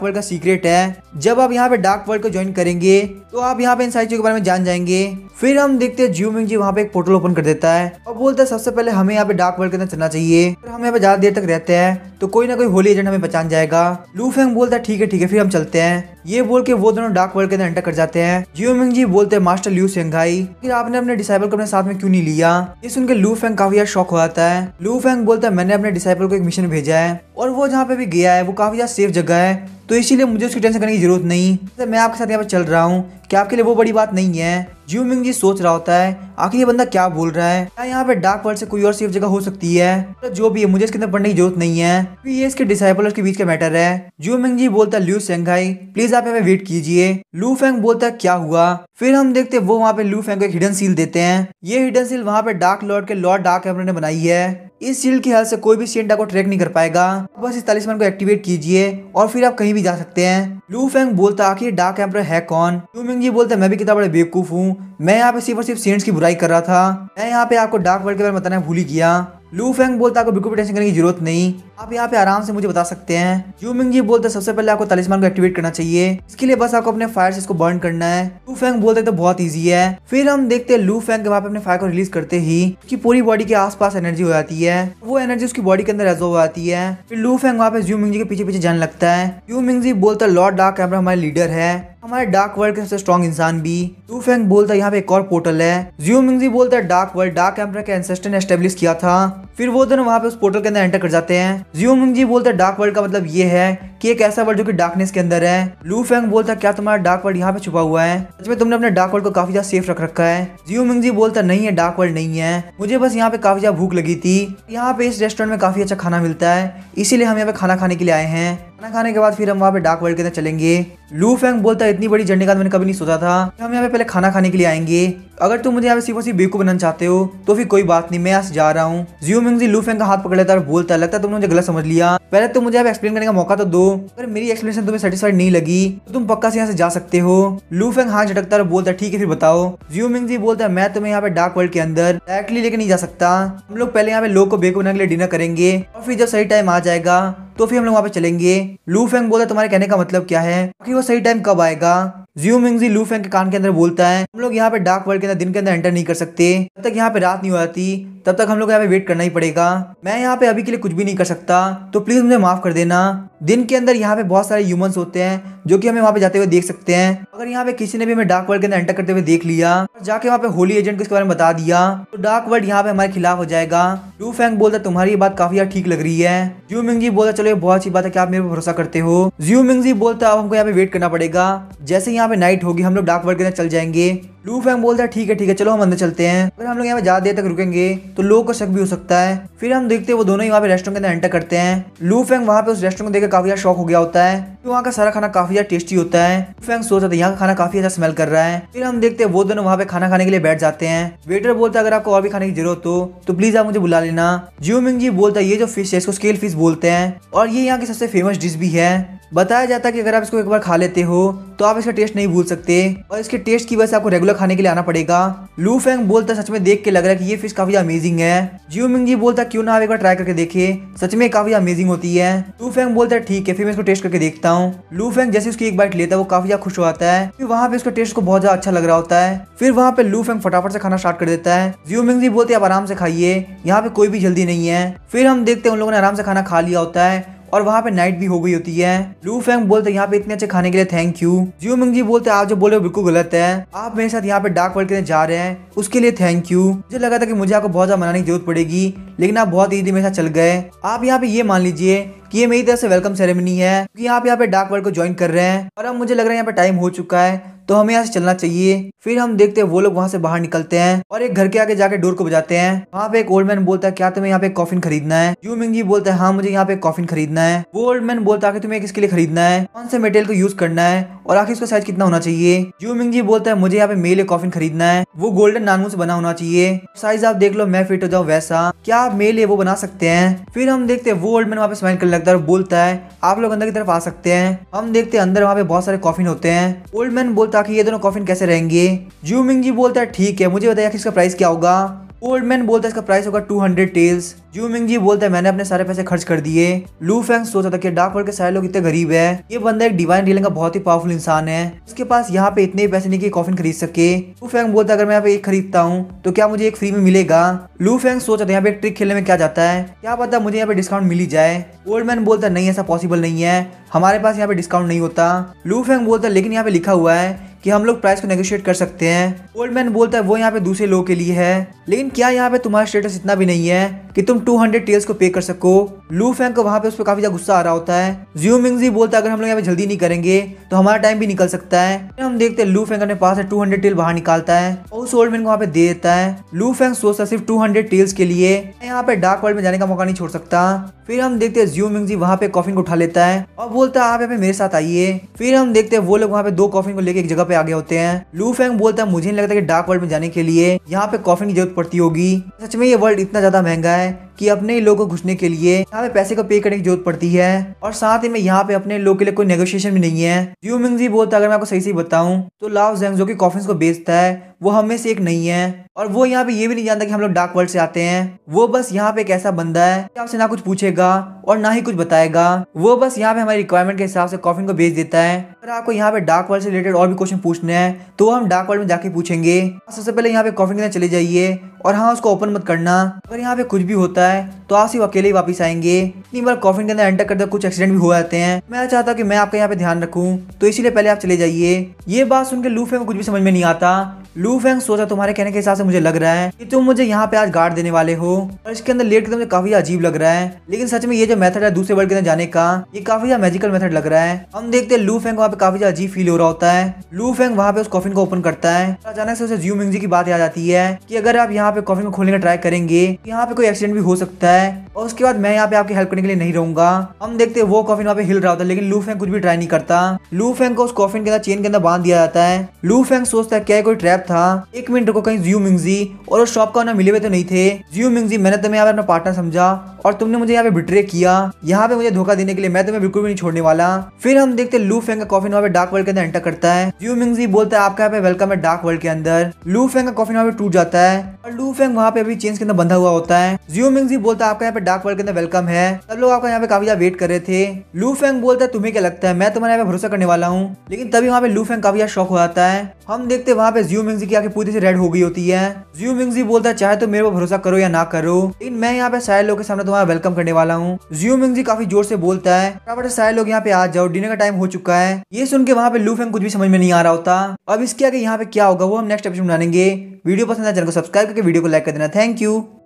वर्ल्ड का सीक्रेट है। जब आप यहाँ पे डार्क वर्ल्ड को ज्वाइन करेंगे तो आप यहाँ पे इन सारी चीजों के बारे में जान जाएंगे। फिर हम देखते हैं जियो मिंगजी वहाँ पे एक पोर्टल ओपन कर देता है और बोलता है सबसे पहले हमें यहाँ पे डार्क वर्ल्ड के अंदर चलना चाहिए। फिर हम यहाँ पे ज्यादा देर तक रहते हैं तो कोई ना कोई होली एजेंट हमें पहचान जाएगा। लू फेंग बोलता है ठीक है फिर हम चलते हैं। ये बोल के वो दोनों डार्क वर्ल्ड के अंदर एंटर कर जाते हैं। जियो मिंगजी बोलते हैं मास्टर ल्यू सेंघाई फिर आपने अपने डिसाइपल को अपने साथ में क्यों नहीं लिया। ये सुन के लू फेंग काफी ज्यादा शॉक हो जाता है। लू फेंग बोलता है मैंने अपने डिसाइपल को एक मिशन भेजा है और वो जहाँ पे भी गया है वो काफी ज्यादा सेफ जगह है तो इसीलिए मुझे उसकी टेंशन करने की जरूरत नहीं। तो मैं आपके साथ यहाँ पे चल रहा हूँ क्या आपके लिए वो बड़ी बात नहीं है। जियो मिंगजी सोच रहा होता है आखिर ये बंदा क्या बोल रहा है। क्या यहाँ पे डार्क वर्ल्ड से कोई और सेफ जगह हो सकती है। तो जो भी है मुझे इसके अंदर पढ़ने की जरूरत नहीं है ये इसके डिसाइपल के बीच का मैटर है। जियो मिंगजी बोलता है ल्यू सेंघाई प्लीज आप यहाँ पे वेट कीजिए। लू फेंग बोलता है क्या हुआ। फिर हम देखते हैं वो वहाँ पे लू फेंग को एक हिडन सील देते हैं। ये हिडन सील वहाँ पे डार्क लॉर्ड के लॉर्ड डार्क एम्परर ने बनाई है। इस सील की हेल्प से कोई भी सेंटा को ट्रैक नहीं कर पाएगा। बस इस तलिस्मान को एक्टिवेट कीजिए और फिर आप कहीं भी जा सकते हैं। लू फेंग बोलता आखिर डार्क एम्परर है कौन। लू मिंगजी बोलता मैं भी कितना बड़ा बेवकूफ हूँ। मैं यहाँ पे सिर्फ और सिर्फ सेंट्स की बुराई कर रहा था। मैं यहाँ पे आपको डार्क वर्ल्ड के बारे में बताना भूल ही गया। लू फेंग बोलता आपको बिल्कुल भी टेंशन करने की जरूरत नहीं आप यहाँ पे आराम से मुझे बता सकते हैं। जियो मिंगजी बोलता सबसे पहले आपको तलिस्मान को एक्टिवेट करना चाहिए। इसके लिए बस आपको अपने फायर से इसको बर्न करना है। लू फेंग बोलते तो बहुत इजी है। फिर हम देखते हैं लू फेंग के वहाँ पे अपने फायर को रिलीज करते ही उसकी पूरी बॉडी के आसपास एनर्जी हो जाती है। वो एनर्जी उसकी बॉडी के अंदर एब्जॉर्ब हो जाती है। फिर लू फेंग वहाँ पे जियो मिंगजी के पीछे पीछे जाने लगता है। जियो मिंगजी बोलता लॉर्ड डार्क एम्परर हमारे लीडर है हमारे डार्क वर्ल्ड के सबसे स्ट्रॉन्ग इंसान भी। लू फेंग बोलता यहाँ पे एक और पोर्टल है। जियो मिंगजी बोलता है डार्क वर्ल्ड डार्क एम्परर के एंसेस्टर ने एस्टेब्लिश किया था। फिर वो दोनों वहाँ पे उस पोर्टल के अंदर एंटर कर जाते हैं। जियो मिंगजी बोलता है डार्क वर्ल्ड का मतलब ये है कि एक ऐसा वर्ल्ड जो कि डार्कनेस के अंदर है। लू फेंग बोलता क्या तुम्हारा डार्क वर्ल्ड यहाँ पे छुपा हुआ है। सच में तुमने अपने डार्क वर्ल्ड को काफी ज्यादा सेफ रख रखा है। जियो मिंगजी बोलता नहीं है डार्क वर्ल्ड नहीं है मुझे बस यहाँ पे काफी ज्यादा भूख लगी थी। यहाँ पे इस रेस्टोरेंट में काफी अच्छा खाना मिलता है इसीलिए हम यहाँ पे खाना खाने के लिए आए हैं। खाना खाने के बाद फिर हम वहाँ पे डार्क वर्ल्ड के अंदर चलेंगे। लू फेंग बोलता है इतनी बड़ी जर्नी का मैंने कभी नहीं सोचा था हम यहाँ पे पहले खाना खाने के लिए आएंगे। अगर तुम मुझे यहाँ पे सिर्फ और सिर्फ बेवकूफ बनाना चाहते हो तो फिर कोई बात नहीं मैं यहाँ से जा रहा हूँ। जियो मिंगजी लू फेंग का हाथ पकड़ लेता है और बोलता है लगता है तुमने मुझे गलत समझ लिया। पहले तुम मुझे यहाँ पे एक्सप्लेन करने का मौका तो दो। अगर मेरी एक्सप्लेनेशन तुम्हें सेटिस्फाइड नहीं लगी तो तुम पक्का से यहाँ से जा सकते हो। लू फेंग हाथ झटकता है और बोलता है ठीक है फिर बताओ। जियो मिंगजी बोलता है मैं तुम्हें यहाँ पे डार्क वर्ल्ड के अंदर डायरेक्टली लेके नहीं जा सकता। हम लोग पहले यहाँ पे लोग को बेवकूफ बनाने के लिए डिनर करेंगे और फिर जब सही टाइम आ जाएगा तो फिर हम लोग वहाँ पे चलेंगे। लू फेंग बोलता तुम्हारे कहने का मतलब क्या है कि वो सही टाइम कब आएगा। जियो मिंगजी लू फेंग के कान के अंदर बोलता है हम लोग यहाँ पे डार्क वर्ल्ड के अंदर दिन के अंदर एंटर नहीं कर सकते। जब तक यहाँ पे रात नहीं हो जाती तब तक हम लोग यहाँ पे वेट करना ही पड़ेगा। मैं यहाँ पे अभी के लिए कुछ भी नहीं कर सकता तो प्लीज मुझे माफ कर देना। दिन के अंदर यहाँ पे बहुत सारे ह्यूमंस होते हैं जो कि हमें वहाँ पे जाते हुए देख सकते हैं। अगर यहाँ पे किसी ने भी हमें डार्क वर्ल्ड के अंदर एंटर करते हुए देख लिया और जाके वहाँ पे होली एजेंट को इसके बारे में बता दिया तो डार्क वर्ल्ड यहाँ पे हमारे खिलाफ हो जाएगा। लू फेंग बोलता तुम्हारी ये बात काफी ठीक लग रही है। जियो मिंगजी बोलता चलो ये बहुत अच्छी बात है कि आप मेरे पर भरोसा करते हो। जियो मिंगजी बोलता अब हमको यहाँ पे वेट करना पड़ेगा। जैसे यहाँ पे नाइट होगी हम लोग डार्क वर्ल्ड के अंदर चल जाएंगे। लू फेंग बोलता है ठीक है चलो हम अंदर चलते हैं। अगर हम लोग यहाँ पे ज्यादा देर तक रुकेंगे तो लोगों को शक भी हो सकता है। फिर हम देखते हैं वो दोनों ही वहाँ पे रेस्टोरेंट के अंदर एंटर करते हैं। लू फेंग वहाँ पे उस रेस्टोरेंट को देखकर काफी ज्यादा शॉक हो गया होता है तो वहाँ का सारा खाना काफी ज्यादा टेस्टी होता है। लू फेंग सोच रहा था यहाँ का खाना काफी अच्छा स्मेल कर रहा है। फिर हम देखते हैं वो दोनों वहाँ पे खाना खाने के लिए बैठ जाते हैं। वेटर बोलता है अगर आपको और भी खाने की जरूरत हो तो प्लीज आप मुझे बुला लेना। जियो मिंगजी बोलता है ये जो फिश है इसको स्केल फिश बोलते हैं और ये यहाँ की सबसे फेमस डिश भी है। बताया जाता है कि अगर आप इसको एक बार खा लेते हो तो आप इसका टेस्ट नहीं भूल सकते और इसके टेस्ट की वजह से आपको रेगुलर खाने के लिए आना पड़ेगा। लू फेंग बोलता सच में देख के लग रहा है कि ये फिश काफी अमेजिंग है। जियो मिंगजी बोलता क्यों ना आप एक बार ट्राई करके देखे, सच में काफी अमेजिंग होती है। लू फेंग बोलता है ठीक है फिर मैं इसको टेस्ट करके देखता हूँ। लू फेंग जैसे उसकी एक बाइट लेता है वो काफी ज्यादा खुश हो जाता है, फिर वहाँ पे उसका टेस्ट को बहुत ज्यादा अच्छा लग रहा होता है। फिर वहाँ पे लू फेंग फटाफट से खाना स्टार्ट कर देता है। जियो मिंगजी बोलते आप आराम से खाइए, यहाँ पे कोई भी जल्दी नहीं है। फिर हम देखते हैं उन लोगों ने आराम से खाना खा लिया होता है और वहाँ पे नाइट भी हो गई होती है। लू फेंग बोलते यहाँ पे इतने अच्छे खाने के लिए थैंक यू। जियो मिंगजी बोलते आप जो बोले वो बिल्कुल गलत है, आप मेरे साथ यहाँ पे डार्क वर्ल्ड के लिए जा रहे हैं उसके लिए थैंक यू। मुझे लगा था कि मुझे आपको बहुत ज्यादा मनाने की जरूरत पड़ेगी, लेकिन आप बहुत इजीली मेरे साथ चल गए। आप यहाँ पे ये मान लीजिए कि ये मेरी तरफ से वेलकम सेरेमनी है, क्योंकि आप यहाँ पे डार्क वर्ल्ड को ज्वाइन कर रहे हैं और अब मुझे लग रहा है यहाँ पे टाइम हो चुका है तो हमें यहाँ से चलना चाहिए। फिर हम देखते हैं वो लोग वहाँ से बाहर निकलते हैं और एक घर के आगे जाके डोर को बजाते हैं। वहाँ पे एक ओल्ड मैन बोलता है क्या तुम्हें यहाँ पे कॉफिन खरीदना है। जियो मिंगजी बोलता है हाँ मुझे यहाँ पे कॉफिन खरीदना है। वो ओल्ड मैन बोलता है तुम्हें किसके लिए खरीदना है, कौन से मेटेरियल को यूज करना है और आखिर इसका साइज कितना होना चाहिए। जियो मिंगजी बोलता है मुझे यहाँ पे मेल कॉफिन खरीदना है, वो गोल्डन नानू से बना होना चाहिए, साइज आप देख लो मैं फिट हो जाऊँ वैसा, क्या आप मेल है वो बना सकते हैं। फिर हम देखते हैं वो ओल्ड मैन वहाँ पे स्माइल करने लगता है और बोलता है आप लोग अंदर की तरफ आ सकते हैं। हम देखते हैं अंदर वहाँ पे बहुत सारे कॉफिन होते हैं। ओल्ड मैन बोलता है कि ये दोनों कॉफिन कैसे रहेंगे। जियो मिंगजी बोलता है ठीक है मुझे बताइए कि इसका प्राइस क्या होगा। ओल्ड मैन बोलता है इसका प्राइस होगा 200 टेल्स। जियो मिंगजी बोलता है मैंने अपने सारे पैसे खर्च कर दिए। लू फेंग सोचा था कि डार्क वर्ल्ड के सारे लोग इतने गरीब है, ये बंदा एक डिवाइन रियलिंग का बहुत ही पावरफुल इंसान है, इसके पास यहाँ पे इतने पैसे नहीं कि कॉफिन खरीद सके। लू फेंग बोलता है अगर मैं यहाँ पे एक खरीदता हूँ तो क्या मुझे एक फ्री में मिलेगा। लू फेंग सोचा था यहाँ पे एक ट्रिक खेलने में क्या जाता है, क्या पता मुझे यहाँ पे डिस्काउंट मिल ही जाए। ओल्ड मैन बोलता है नहीं ऐसा पॉसिबल नहीं है, हमारे पास यहाँ पे डिस्काउंट नहीं होता। लू फेंग बोलता है लेकिन यहाँ पे लिखा हुआ है कि हम लोग प्राइस को नेगोशिएट कर सकते हैं। ओल्ड मैन बोलता है वो यहाँ पे दूसरे लोगों के लिए है, लेकिन क्या यहाँ पे तुम्हारा स्टेटस इतना भी नहीं है कि तुम 200 टेल्स को पे कर सको। लू फेंग को वहाँ पे उस पर काफी ज्यादा गुस्सा आ रहा होता है। जियो मिंगजी बोलता है अगर हम लोग यहाँ पे जल्दी नहीं करेंगे तो हमारा टाइम भी निकल सकता है। हम देखते हैं लू फेंग अपने पास से 200 टेल बाहर निकालता है और उस ओल्ड मैन को वहाँ पे दे देता है। लू फेंग सोचता सिर्फ 200 टेल्स के लिए मैं यहाँ पे डार्क वर्ल्ड में जाने का मौका नहीं छोड़ सकता। फिर हम देखते हैं जियो मिंगजी वहाँ पे कॉफिन को उठा लेता है और बोलता है आप यहाँ पे मेरे साथ आइए। फिर हम देखते हैं वो लोग वहाँ पे 2 कॉफिन को लेकर एक जगह पे आ गए होते हैं। लू फेंग बोलता है मुझे नहीं लगता कि डार्क वर्ल्ड में जाने के लिए यहाँ पे कॉफिन की जरूरत पड़ती होगी, सच में ये वर्ल्ड इतना ज्यादा महंगा है कि अपने लोगों को घुसने के लिए यहाँ पे पैसे को पे करने की जरूरत पड़ती है और साथ ही में यहाँ पे अपने लोग के लिए कोई नेगोशिएशन भी नहीं है। जियो मिंगजी बोलता है अगर मैं आपको सही से बताऊं तो लाओ जेंग जो कि कॉफिन्स को बेचता है वो हम में से एक नहीं है और वो यहाँ पे ये भी नहीं जानता कि हम लोग डार्क वर्ल्ड से आते हैं। वो बस यहाँ पे एक ऐसा बंदा है कि आपसे ना कुछ पूछेगा और ना ही कुछ बताएगा, वो बस यहाँ पे हमारी रिक्वायरमेंट के हिसाब से कॉफिन को बेच देता है। अगर आपको यहाँ पे डार्क वर्ल्ड से रिलेटेड और भी क्वेश्चन पूछने हैं तो हम डार्क वर्ल्ड में जाके पूछेंगे। सबसे पहले यहाँ पे कॉफिन के अंदर चले जाइए और हाँ उसको ओपन मत करना, अगर यहाँ पे कुछ भी होता है तो आप सिर्फ अकेले ही वापस आएंगे। इतनी बार कॉफिन के अंदर एंटर करते कुछ एक्सीडेंट भी हो जाते हैं, मैं चाहता कि मैं आपका यहाँ पे ध्यान रखूं तो इसीलिए पहले आप चले जाइए। ये बात सुनकर लू फेंग को कुछ भी समझ में नहीं आता। लू फेंग सोचा तुम्हारे कहने के हिसाब से मुझे लग रहा है कि तुम मुझे यहाँ पे आज गार्ड देने वाले हो और इसके अंदर लेट के मुझे काफी अजीब लग रहा है, लेकिन सच में ये जो मेथड है दूसरे वर्ल्ड के अंदर जाने का ये काफी ज्यादा मैजिकल मेथड लग रहा है। हम देखते हैं लू फेंग वहाँ पे काफी ज्यादा अजीब फील हो रहा होता है। लू फेंग वहाँ पे उस कॉफिन को ओपन करता है, अचानक से उसे जियो मिंगजी की बात याद आती है कि अगर आप यहाँ पे कॉफिन को खोलने का ट्राई करेंगे यहाँ पे कोई एक्सीडेंट भी हो सकता है और उसके बाद मैं यहाँ पे आपकी हेल्प करने के लिए नहीं रहूंगा। हम देखते हैं वो कॉफिन वहाँ पे हिल रहा होता है लेकिन लू फेंग कुछ भी ट्राई नहीं करता। लू फेंग को उस कॉफिन के अंदर चेन के अंदर बांध दिया जाता है। लू फेंग सोचता है क्या कोई ट्रैप था, एक मिनट रुको कहीं जियो मिंगजी और उस शॉप का ओनर मिले हुए तो नहीं थे। जियो मिंगजी मैंने तुम्हें यहाँ पे अपना पार्टनर समझा और तुमने मुझे यहाँ पे बिट्रे किया, यहाँ पे मुझे धोखा देने के लिए मैं तुम्हें बिल्कुल भी नहीं छोड़ने वाला। फिर हम देखते हैं लू फेंग का कॉफिन वहाँ पे डार्क वर्ल्ड के अंदर एंटर करता है। जियो मिंगजी बोलता है आपका यहाँ पे वेलकम है डार्क वर्ल्ड के अंदर। लू फेंग का कॉफिन वहाँ पे टूट जाता है और लू फेंग वहाँ पे अभी चेन के अंदर बंधा हुआ होता है। जियो मिंगजी बोलता है आपका यहाँ पे डार्क वर्ल्ड के अंदर वेलकम है, सब लोग आपका यहाँ पे काफी ज्यादा वेट कर रहे थे। लू फेंग बोलता है तुम्हें क्या लगता है मैं तुम्हारे यहाँ पे भरोसा करने वाला हूँ, लेकिन तभी वहाँ पे लू फेंग काफी ज्यादा शॉक हो जाता है। हम देखते हैं वहाँ पे जियो मिंगजी की आंखें पूरी से रेड हो गई होती है। जियो मिंगजी बोलता है चाहे तो मेरे पर भरोसा करो या ना करो, लेकिन मैं यहाँ पे सारे लोगों के सामने तुम्हारा वेलकम करने वाला हूँ। जियो मिंगजी काफी जोर से बोलता है फटाफट सारे लोग यहाँ पे आ जाओ, डिनर का टाइम हो चुका है। ये सुन के वहाँ पे लू फेंग कुछ भी समझ में नहीं आ रहा होता। अब इसके आगे यहाँ पे क्या होगा वो हम नेक्स्ट एपिसोड में जानेंगे। वीडियो पसंद है चैनल को सब्सक्राइब करके वीडियो को लाइक कर देना। Thank you.